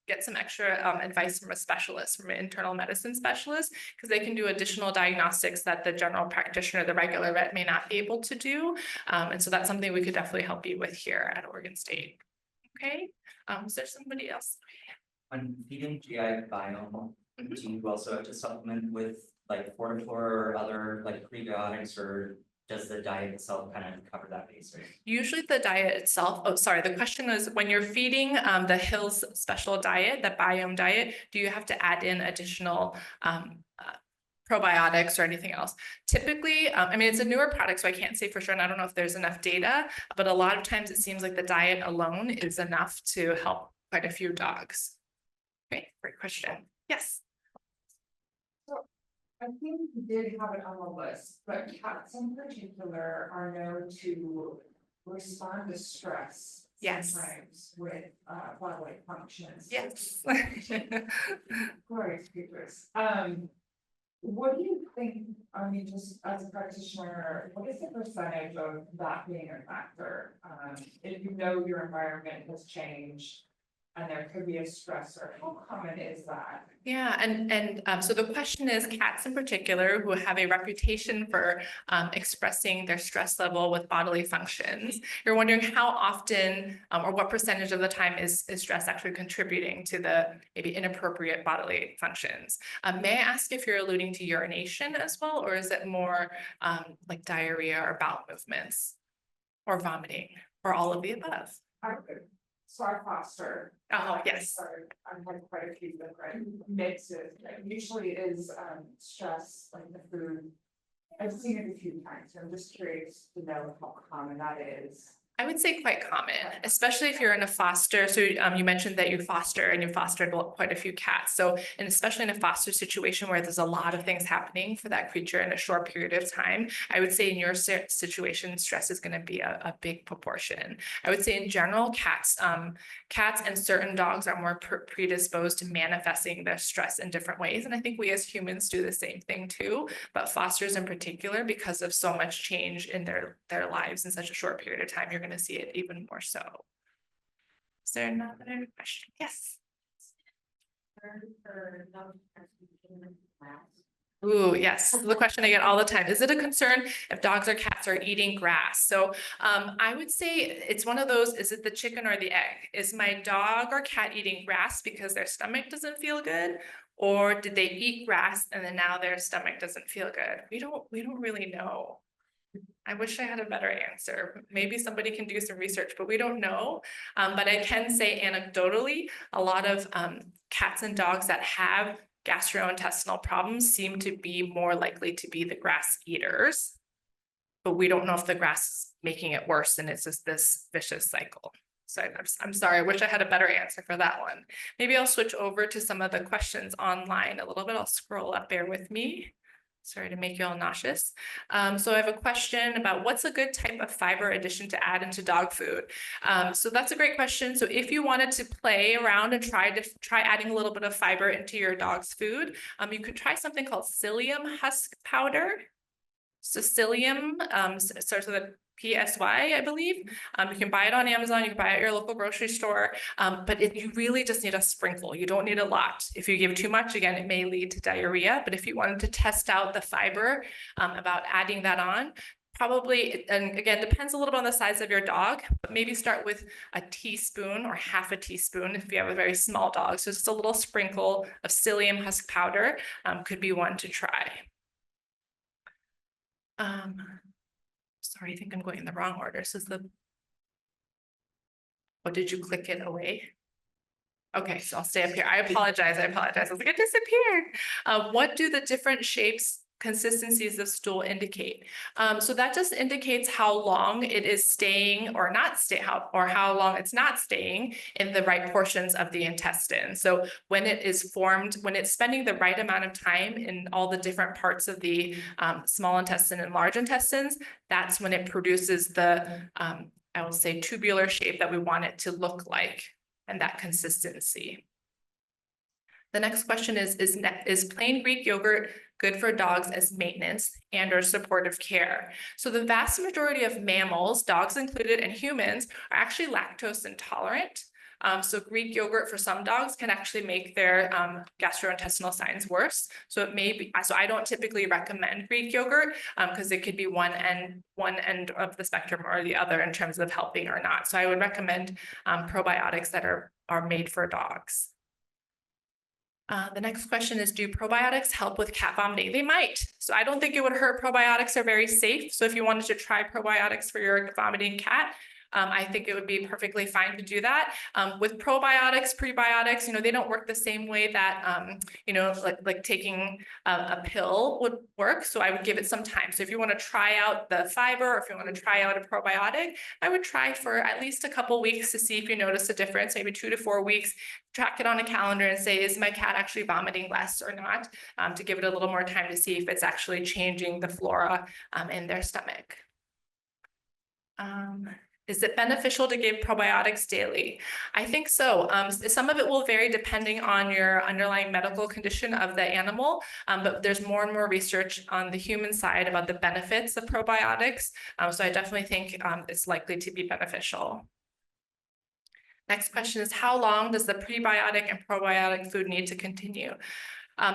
get some extra advice from a specialist, from an internal medicine specialist, because they can do additional diagnostics that the general practitioner, the regular vet, may not be able to do. And so that's something we could definitely help you with here at Oregon State. Okay, is there somebody else? When feeding GI biome, do you also have to supplement with like Fortiflor or other like prebiotics, or does the diet itself kind of cover that base? Usually the diet itself, oh, sorry, the question is when you're feeding the Hills special diet, the biome diet, do you have to add in additional probiotics or anything else? Typically, I mean, it's a newer product, so I can't say for sure, and I don't know if there's enough data, but a lot of times it seems like the diet alone is enough to help quite a few dogs. Okay, great question. Yes. I think you did have it on the list, but cats in particular are known to respond to stress. Yes. Sometimes with bodily functions. Yes. Glory speakers. What do you think, I mean, just as a practitioner, what is the percentage of that being a factor? If you know your environment has changed and there could be a stressor, how common is that? Yeah, so the question is cats in particular who have a reputation for expressing their stress level with bodily functions. You're wondering how often or what percentage of the time is stress actually contributing to the maybe inappropriate bodily functions. May I ask if you're alluding to urination as well, or is it more like diarrhea or bowel movements or vomiting or all of the above? So I foster. Oh, yes. I've had quite a few different mixes, usually is stress, like the food. I've seen it a few times, so I'm just curious to know how common that is. I would say quite common, especially if you're in a foster. So you mentioned that you foster and you fostered quite a few cats. So, and especially in a foster situation where there's a lot of things happening for that creature in a short period of time, I would say in your situation, stress is going to be a big proportion. I would say in general, cats and certain dogs are more predisposed to manifesting their stress in different ways. And I think we as humans do the same thing too, but fosters in particular, because of so much change in their lives in such a short period of time, you're going to see it even more so. Is there another question? Yes. Ooh, yes. The question I get all the time. Is it a concern if dogs or cats are eating grass? So I would say it's one of those, is it the chicken or the egg? Is my dog or cat eating grass because their stomach doesn't feel good? Or did they eat grass and then now their stomach doesn't feel good? We don't really know. I wish I had a better answer. Maybe somebody can do some research, but we don't know. But I can say anecdotally, a lot of cats and dogs that have gastrointestinal problems seem to be more likely to be the grass eaters. But we don't know if the grass is making it worse and it's just this vicious cycle. So I'm sorry, I wish I had a better answer for that one. Maybe I'll switch over to some of the questions online a little bit. I'll scroll up, bear with me. Sorry to make you all nauseous. So I have a question about what's a good type of fiber addition to add into dog food. So that's a great question. So if you wanted to play around and try adding a little bit of fiber into your dog's food, you could try something called psyllium husk powder. So psyllium starts with a PSY, I believe. You can buy it on Amazon, you can buy it at your local grocery store, but you really just need a sprinkle. You don't need a lot. If you give too much, again, it may lead to diarrhea, but if you wanted to test out the fiber about adding that on, probably, and again, depends a little bit on the size of your dog, but maybe start with a teaspoon or half a teaspoon if you have a very small dog. So just a little sprinkle of psyllium husk powder could be one to try. Sorry, I think I'm going in the wrong order. This is oh, did you click it away? Okay, so I'll stay up here. I apologize. I was like, it disappeared. What do the different shapes, consistencies of stool indicate? So that just indicates how long it is staying or not stay, how long it's not staying in the right portions of the intestine. So when it is formed, when it's spending the right amount of time in all the different parts of the small intestine and large intestines, that's when it produces the, I will say, tubular shape that we want it to look like, and that consistency. The next question is plain Greek yogurt good for dogs as maintenance and or supportive care? So the vast majority of mammals, dogs included and humans, are actually lactose intolerant. So Greek yogurt for some dogs can actually make their gastrointestinal signs worse. So it may be, so I don't typically recommend Greek yogurt because it could be one end of the spectrum or the other in terms of helping or not. So I would recommend probiotics that are made for dogs. The next question is, do probiotics help with cat vomiting? They might. So I don't think it would hurt. Probiotics are very safe. So if you wanted to try probiotics for your vomiting cat, I think it would be perfectly fine to do that. With probiotics, prebiotics, they don't work the same way that, like taking a pill would work. So I would give it some time. So if you want to try out the fiber, or if you want to try out a probiotic, I would try for at least a couple weeks to see if you notice a difference, maybe 2 to 4 weeks. Track it on a calendar and say, is my cat actually vomiting less or not? To give it a little more time to see if it's actually changing the flora in their stomach. Is it beneficial to give probiotics daily? I think so. Some of it will vary depending on your underlying medical condition of the animal, but there's more and more research on the human side about the benefits of probiotics. So I definitely think it's likely to be beneficial. Next question is, how long does the prebiotic and probiotic food need to continue?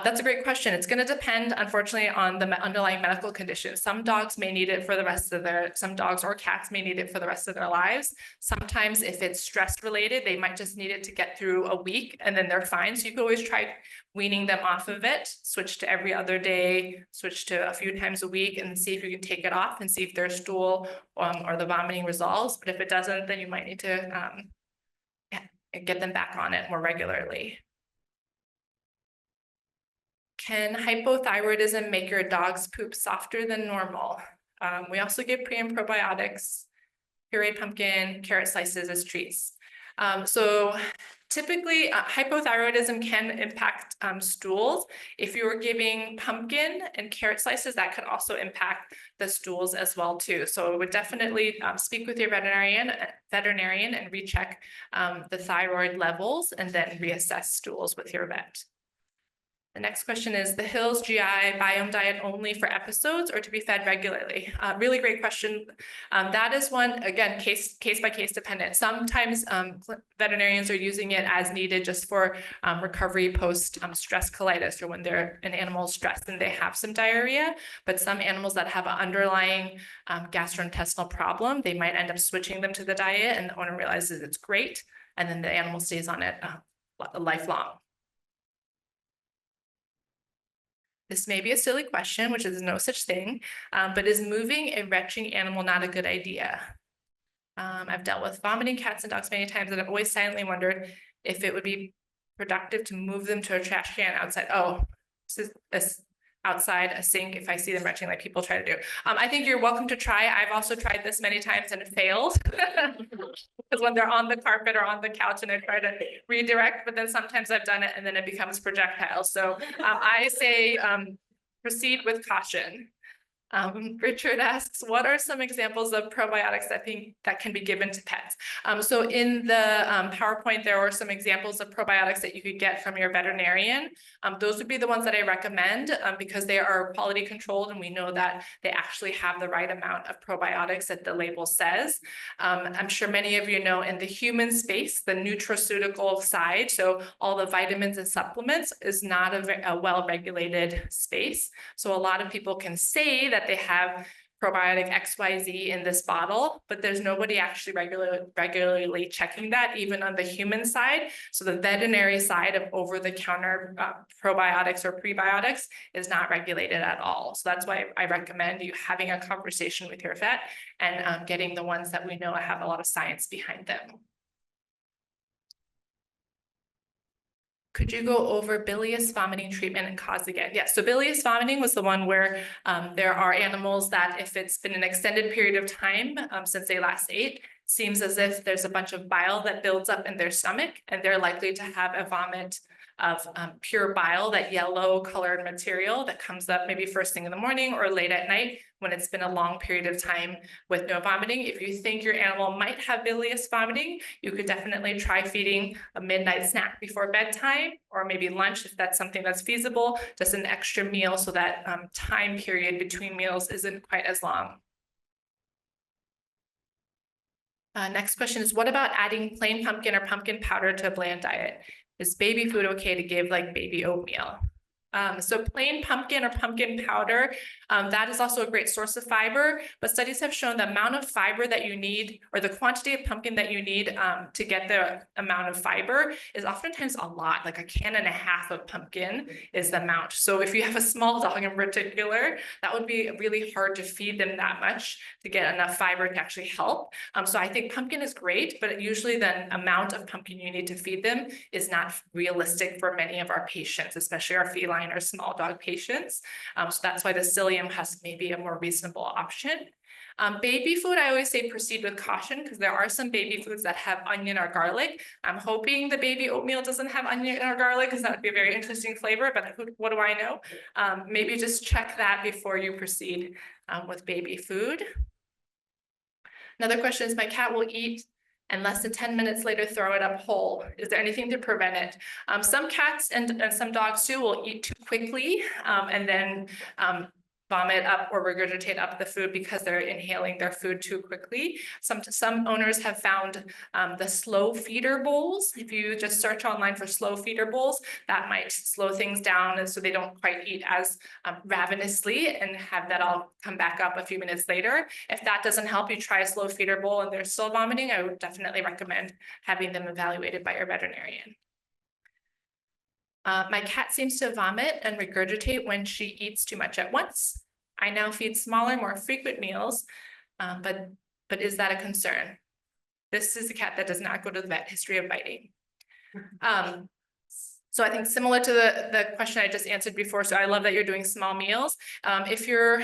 That's a great question. It's going to depend, unfortunately, on the underlying medical condition. Some dogs may need it for the rest of some dogs or cats may need it for the rest of their lives. Sometimes if it's stress related, they might just need it to get through a week and then they're fine. So you can always try weaning them off of it, switch to every other day, switch to a few times a week and see if you can take it off and see if their stool or the vomiting resolves. But if it doesn't, then you might need to get them back on it more regularly. Can hypothyroidism make your dog's poop softer than normal? We also give pre and probiotics, pureed pumpkin, carrot slices as treats. So typically hypothyroidism can impact stools. If you were giving pumpkin and carrot slices, that could also impact the stools as well too. So I would definitely speak with your veterinarian and recheck the thyroid levels and then reassess stools with your vet. The next question is the Hills GI biome diet only for episodes or to be fed regularly? Really great question. That is one, again, case by case dependent. Sometimes veterinarians are using it as needed just for recovery post stress colitis or when an animal is stressed and they have some diarrhea. But some animals that have an underlying gastrointestinal problem, they might end up switching them to the diet and the owner realizes it's great. And then the animal stays on it lifelong. This may be a silly question, which is no such thing, but is moving a retching animal not a good idea? I've dealt with vomiting cats and dogs many times, and I've always silently wondered if it would be productive to move them to a trash can outside. Oh, outside a sink if I see them retching like people try to do. I think you're welcome to try. I've also tried this many times and it failed. Because when they're on the carpet or on the couch and I try to redirect, but then sometimes I've done it and then it becomes projectile. So I say proceed with caution. Richard asks, what are some examples of probiotics that can be given to pets? So in the PowerPoint, there are some examples of probiotics that you could get from your veterinarian. Those would be the ones that I recommend because they are quality controlled and we know that they actually have the right amount of probiotics that the label says. I'm sure many of you know in the human space, the nutraceutical side, so all the vitamins and supplements is not a well-regulated space. So a lot of people can say that they have probiotic XYZ in this bottle, but there's nobody actually regularly checking that, even on the human side. So the veterinary side of over-the-counter probiotics or prebiotics is not regulated at all. So that's why I recommend you having a conversation with your vet and getting the ones that we know have a lot of science behind them. Could you go over bilious vomiting treatment and cause again? Yes, so bilious vomiting was the one where there are animals that if it's been an extended period of time since they last ate, seems as if there's a bunch of bile that builds up in their stomach and they're likely to have a vomit of pure bile, that yellow colored material that comes up maybe first thing in the morning or late at night when it's been a long period of time with no vomiting. If you think your animal might have bilious vomiting, you could definitely try feeding a midnight snack before bedtime or maybe lunch if that's something that's feasible, just an extra meal so that time period between meals isn't quite as long. Next question is, what about adding plain pumpkin or pumpkin powder to a bland diet? Is baby food okay to give like baby oatmeal? So plain pumpkin or pumpkin powder, that is also a great source of fiber, but studies have shown the amount of fiber that you need or the quantity of pumpkin that you need to get the amount of fiber is oftentimes a lot, like 1.5 cans of pumpkin is the amount. So if you have a small dog in particular, that would be really hard to feed them that much to get enough fiber to actually help. So I think pumpkin is great, but usually the amount of pumpkin you need to feed them is not realistic for many of our patients, especially our feline or small dog patients. So that's why the psyllium husk may be a more reasonable option. Baby food, I always say proceed with caution because there are some baby foods that have onion or garlic. I'm hoping the baby oatmeal doesn't have onion or garlic because that would be a very interesting flavor, but what do I know? Maybe just check that before you proceed with baby food. Another question is, my cat will eat and less than 10 minutes later throw it up whole. Is there anything to prevent it? Some cats and some dogs too will eat too quickly and then vomit up or regurgitate up the food because they're inhaling their food too quickly. Some owners have found the slow feeder bowls. If you just search online for slow feeder bowls, that might slow things down, and so they don't quite eat as ravenously and have that all come back up a few minutes later. If that doesn't help, you try a slow feeder bowl and they're still vomiting, I would definitely recommend having them evaluated by your veterinarian. My cat seems to vomit and regurgitate when she eats too much at once. I now feed smaller, more frequent meals, but is that a concern? This is a cat that does not go to the vet, history of biting. So I think similar to the question I just answered before, so I love that you're doing small meals. If you're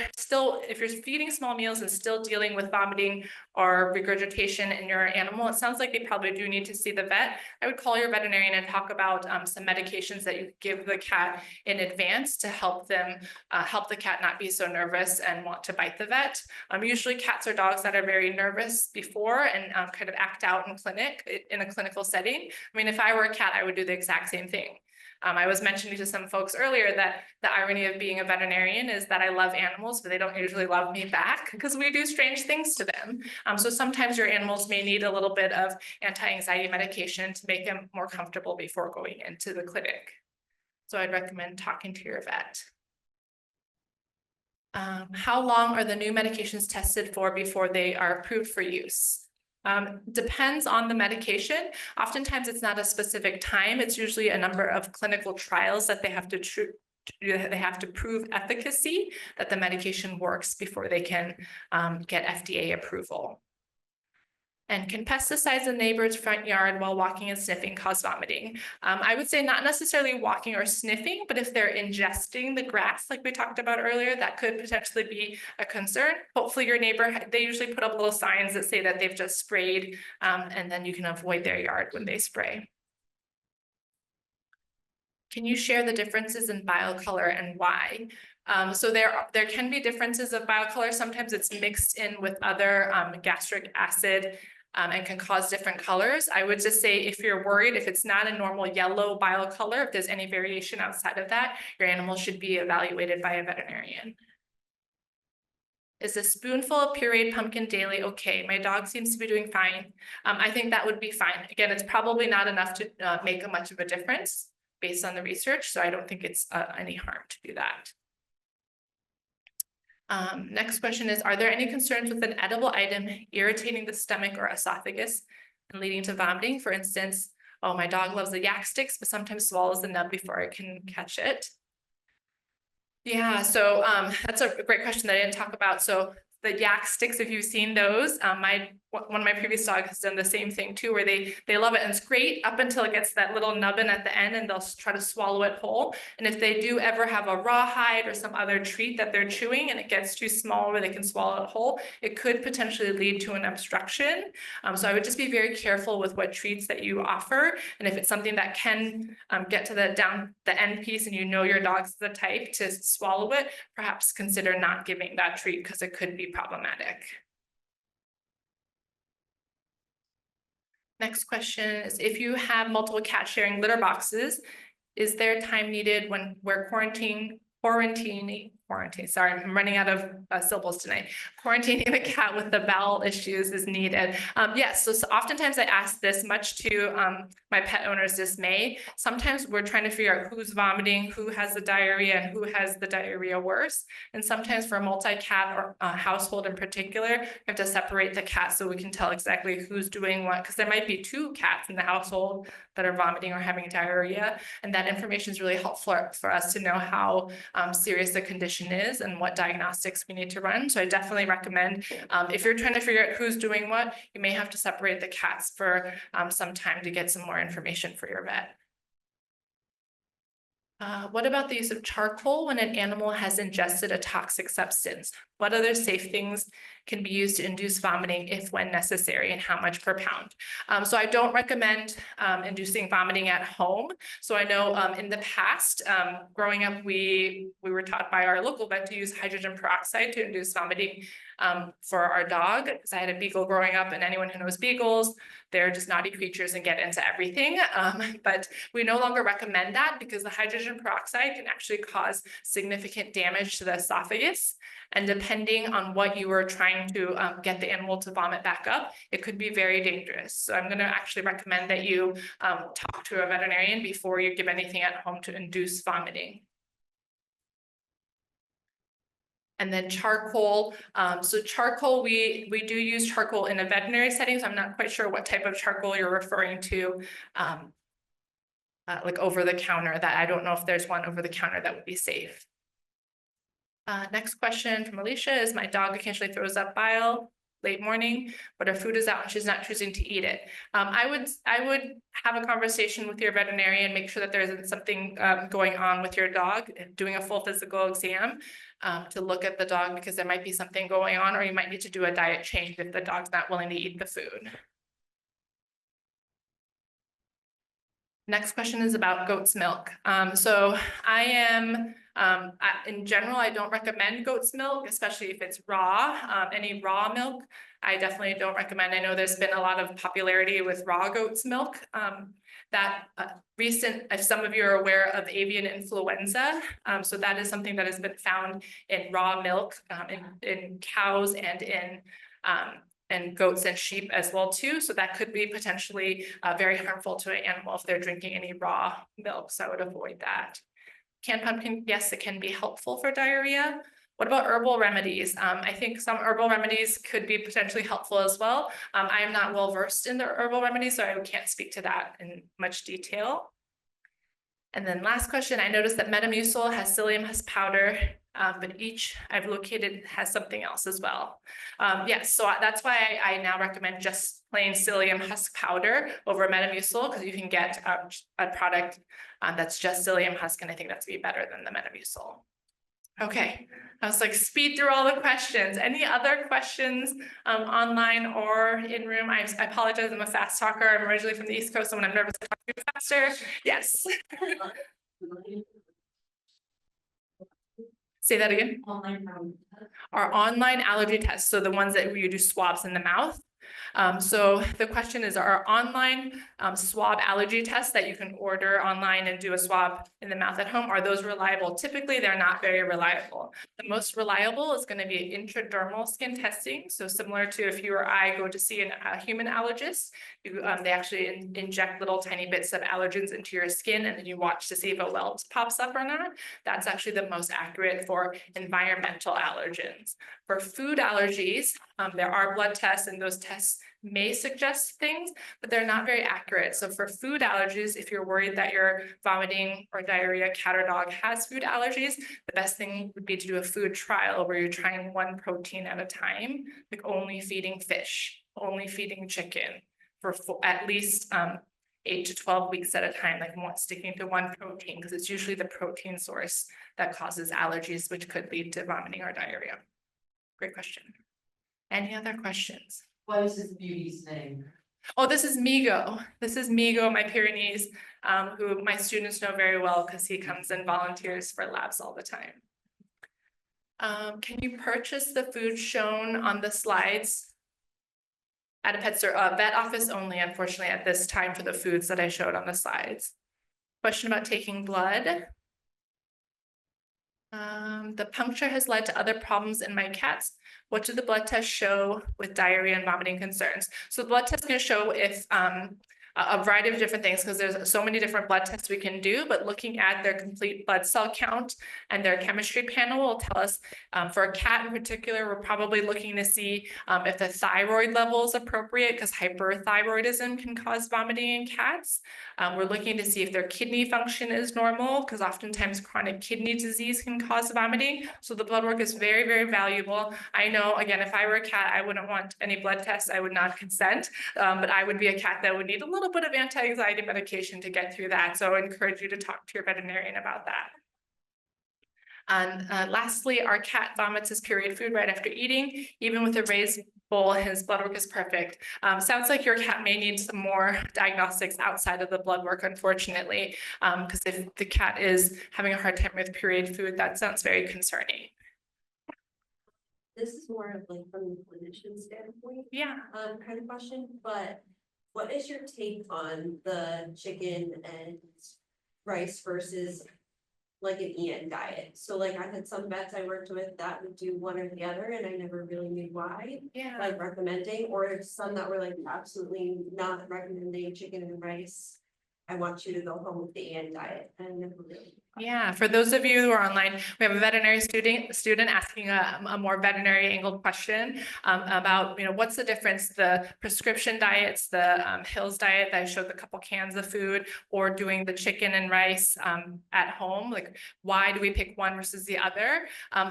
feeding small meals and still dealing with vomiting or regurgitation in your animal, it sounds like they probably do need to see the vet. I would call your veterinarian and talk about some medications that you give the cat in advance to help them, help the cat not be so nervous and want to bite the vet. Usually cats or dogs that are very nervous before and kind of act out in a clinical setting. I mean, if I were a cat, I would do the exact same thing. I was mentioning to some folks earlier that the irony of being a veterinarian is that I love animals, but they don't usually love me back because we do strange things to them. So sometimes your animals may need a little bit of anti-anxiety medication to make them more comfortable before going into the clinic. So I'd recommend talking to your vet. How long are the new medications tested for before they are approved for use? Depends on the medication. Oftentimes it's not a specific time. It's usually a number of clinical trials that they have to prove efficacy, that the medication works before they can get FDA approval. And can pesticides in neighbor's front yard while walking and sniffing cause vomiting? I would say not necessarily walking or sniffing, but if they're ingesting the grass, like we talked about earlier, that could potentially be a concern. Hopefully your neighbor, they usually put up little signs that say that they've just sprayed, and then you can avoid their yard when they spray. Can you share the differences in bile color and why? So there can be differences of bile color. Sometimes it's mixed in with other gastric acid and can cause different colors. I would just say if you're worried, if it's not a normal yellow bile color, if there's any variation outside of that, your animal should be evaluated by a veterinarian. Is a spoonful of pureed pumpkin daily okay? My dog seems to be doing fine. I think that would be fine. Again, it's probably not enough to make much of a difference based on the research, so I don't think it's any harm to do that. Next question is, are there any concerns with an edible item irritating the stomach or esophagus and leading to vomiting? For instance, oh, my dog loves the yak sticks, but sometimes swallows the nub before it can catch it. Yeah, so that's a great question that I didn't talk about. So the yak sticks, if you've seen those, one of my previous dogs has done the same thing too, where they love it and it's great up until it gets that little nubbin at the end and they'll try to swallow it whole. And if they do ever have a rawhide or some other treat that they're chewing and it gets too small where they can swallow it whole, it could potentially lead to an obstruction. So I would just be very careful with what treats that you offer. And if it's something that can get to the end piece and you know your dog's the type to swallow it, perhaps consider not giving that treat because it could be problematic. Next question is, if you have multiple cats sharing litter boxes, is there time needed when we're quarantining, sorry, I'm running out of syllables tonight. Quarantining the cat with the bowel issues is needed. Yes, so oftentimes I ask this, much to my pet owner's dismay. Sometimes we're trying to figure out who's vomiting, who has the diarrhea, and who has the diarrhea worse. And sometimes for a multi-cat or household in particular, we have to separate the cats so we can tell exactly who's doing what, because there might be 2 cats in the household that are vomiting or having diarrhea. And that information is really helpful for us to know how serious the condition is and what diagnostics we need to run. So I definitely recommend, if you're trying to figure out who's doing what, you may have to separate the cats for some time to get some more information for your vet. What about the use of charcoal when an animal has ingested a toxic substance? What other safe things can be used to induce vomiting if when necessary and how much per pound. So I don't recommend inducing vomiting at home. So I know in the past, growing up, we were taught by our local vet to use hydrogen peroxide to induce vomiting for our dog, because I had a beagle growing up, and anyone who knows beagles, they're just naughty creatures and get into everything. But we no longer recommend that because the hydrogen peroxide can actually cause significant damage to the esophagus. And depending on what you were trying to get the animal to vomit back up, it could be very dangerous. So I'm going to actually recommend that you talk to a veterinarian before you give anything at home to induce vomiting. And then charcoal. So charcoal, we do use charcoal in a veterinary setting. So I'm not quite sure what type of charcoal you're referring to. Like over the counter, that I don't know if there's one over the counter that would be safe. Next question from Alicia is, my dog occasionally throws up bile late morning, but her food is out and she's not choosing to eat it. I would have a conversation with your veterinarian, make sure that there isn't something going on with your dog, doing a full physical exam to look at the dog, because there might be something going on, or you might need to do a diet change if the dog's not willing to eat the food. Next question is about goat's milk. So I am, in general, I don't recommend goat's milk, especially if it's raw. Any raw milk, I definitely don't recommend. I know there's been a lot of popularity with raw goat's milk. If some of you are aware of avian influenza, so that is something that has been found in raw milk, in cows and goats and sheep as well too. So that could be potentially very harmful to an animal if they're drinking any raw milk. So I would avoid that. Canned pumpkin, yes, it can be helpful for diarrhea. What about herbal remedies? I think some herbal remedies could be potentially helpful as well. I am not well versed in the herbal remedies, so I can't speak to that in much detail. And then last question, I noticed that Metamucil has psyllium husk powder, but each I've located has something else as well. Yes, so that's why I now recommend just plain psyllium husk powder over Metamucil, because you can get a product that's just psyllium husk, and I think that's be better than the Metamucil. Okay, I was like, speed through all the questions. Any other questions online or in room? I apologize, I'm a fast talker. I'm originally from the East Coast, so when I'm nervous, I talk too faster. Yes. Say that again. Our online allergy tests, so the ones that you do swabs in the mouth. So the question is, our online swab allergy tests that you can order online and do a swab in the mouth at home, are those reliable? Typically, they're not very reliable. The most reliable is going to be intradermal skin testing. So similar to if you or I go to see a human allergist, they actually inject little tiny bits of allergens into your skin, and then you watch to see if a welt pops up or not. That's actually the most accurate for environmental allergens. For food allergies, there are blood tests, and those tests may suggest things, but they're not very accurate. So for food allergies, if you're worried that your vomiting or diarrhea cat or dog has food allergies, the best thing would be to do a food trial where you're trying one protein at a time, like only feeding fish, only feeding chicken for at least 8 to 12 weeks at a time, like sticking to one protein, because it's usually the protein source that causes allergies, which could lead to vomiting or diarrhea. Great question. Any other questions? What is his beauty's name? Oh, this is Migo. This is Migo, my Pyrenees, who my students know very well because he comes and volunteers for labs all the time. Can you purchase the food shown on the slides at a vet office only, unfortunately, at this time for the foods that I showed on the slides? Question about taking blood. The puncture has led to other problems in my cats. What do the blood tests show with diarrhea and vomiting concerns? So the blood test can show if a variety of different things, because there's so many different blood tests we can do, but looking at their complete blood cell count and their chemistry panel will tell us, for a cat in particular, we're probably looking to see if the thyroid level is appropriate, because hyperthyroidism can cause vomiting in cats. We're looking to see if their kidney function is normal, because oftentimes chronic kidney disease can cause vomiting. So the blood work is very, very valuable. I know, again, if I were a cat, I wouldn't want any blood tests. I would not consent, but I would be a cat that would need a little bit of anti-anxiety medication to get through that. So I encourage you to talk to your veterinarian about that. And lastly, our cat vomits his pureed food right after eating, even with a raised bowl, his blood work is perfect. Sounds like your cat may need some more diagnostics outside of the blood work, unfortunately. Because if the cat is having a hard time with pureed food, that sounds very concerning. This is more of like from the clinician standpoint, Yeah. kind of question, but what is your take on the chicken and rice versus like an EN diet? So like I had some vets I worked with that would do one or the other and I never really knew why, Yeah. like recommending, or some that were like absolutely not recommending chicken and rice. I want you to go home with the EN diet, and I never really. Yeah, for those of you who are online, we have a veterinary student asking a more veterinary angled question about, what's the difference, the prescription diets, the Hills diet that I showed the couple cans of food, or doing the chicken and rice at home, like why do we pick one versus the other?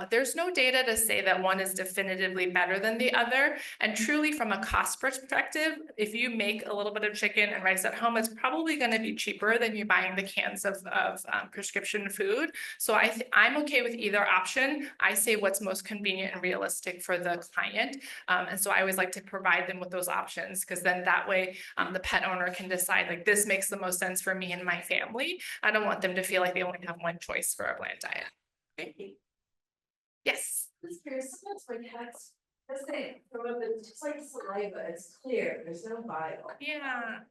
There's no data to say that one is definitively better than the other, and truly from a cost perspective, if you make a little bit of chicken and rice at home, it's probably going to be cheaper than you buying the cans of prescription food. So I'm okay with either option. I say what's most convenient and realistic for the client. And so I always like to provide them with those options, because then that way the pet owner can decide, like, this makes the most sense for me and my family. I don't want them to feel like they only have one choice for a bland diet. Okay. Yes. Just curious, sometimes my cats, as they throw up, it's just like saliva, it's clear, there's no bile. Yeah.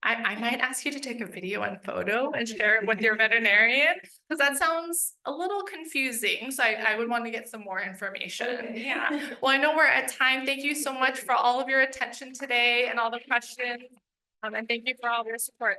I might ask you to take a video and photo and share it with your veterinarian, because that sounds a little confusing. So I would want to get some more information. Okay. Yeah. Well, I know we're at time. Thank you so much for all of your attention today and all the questions. And thank you for all of your support.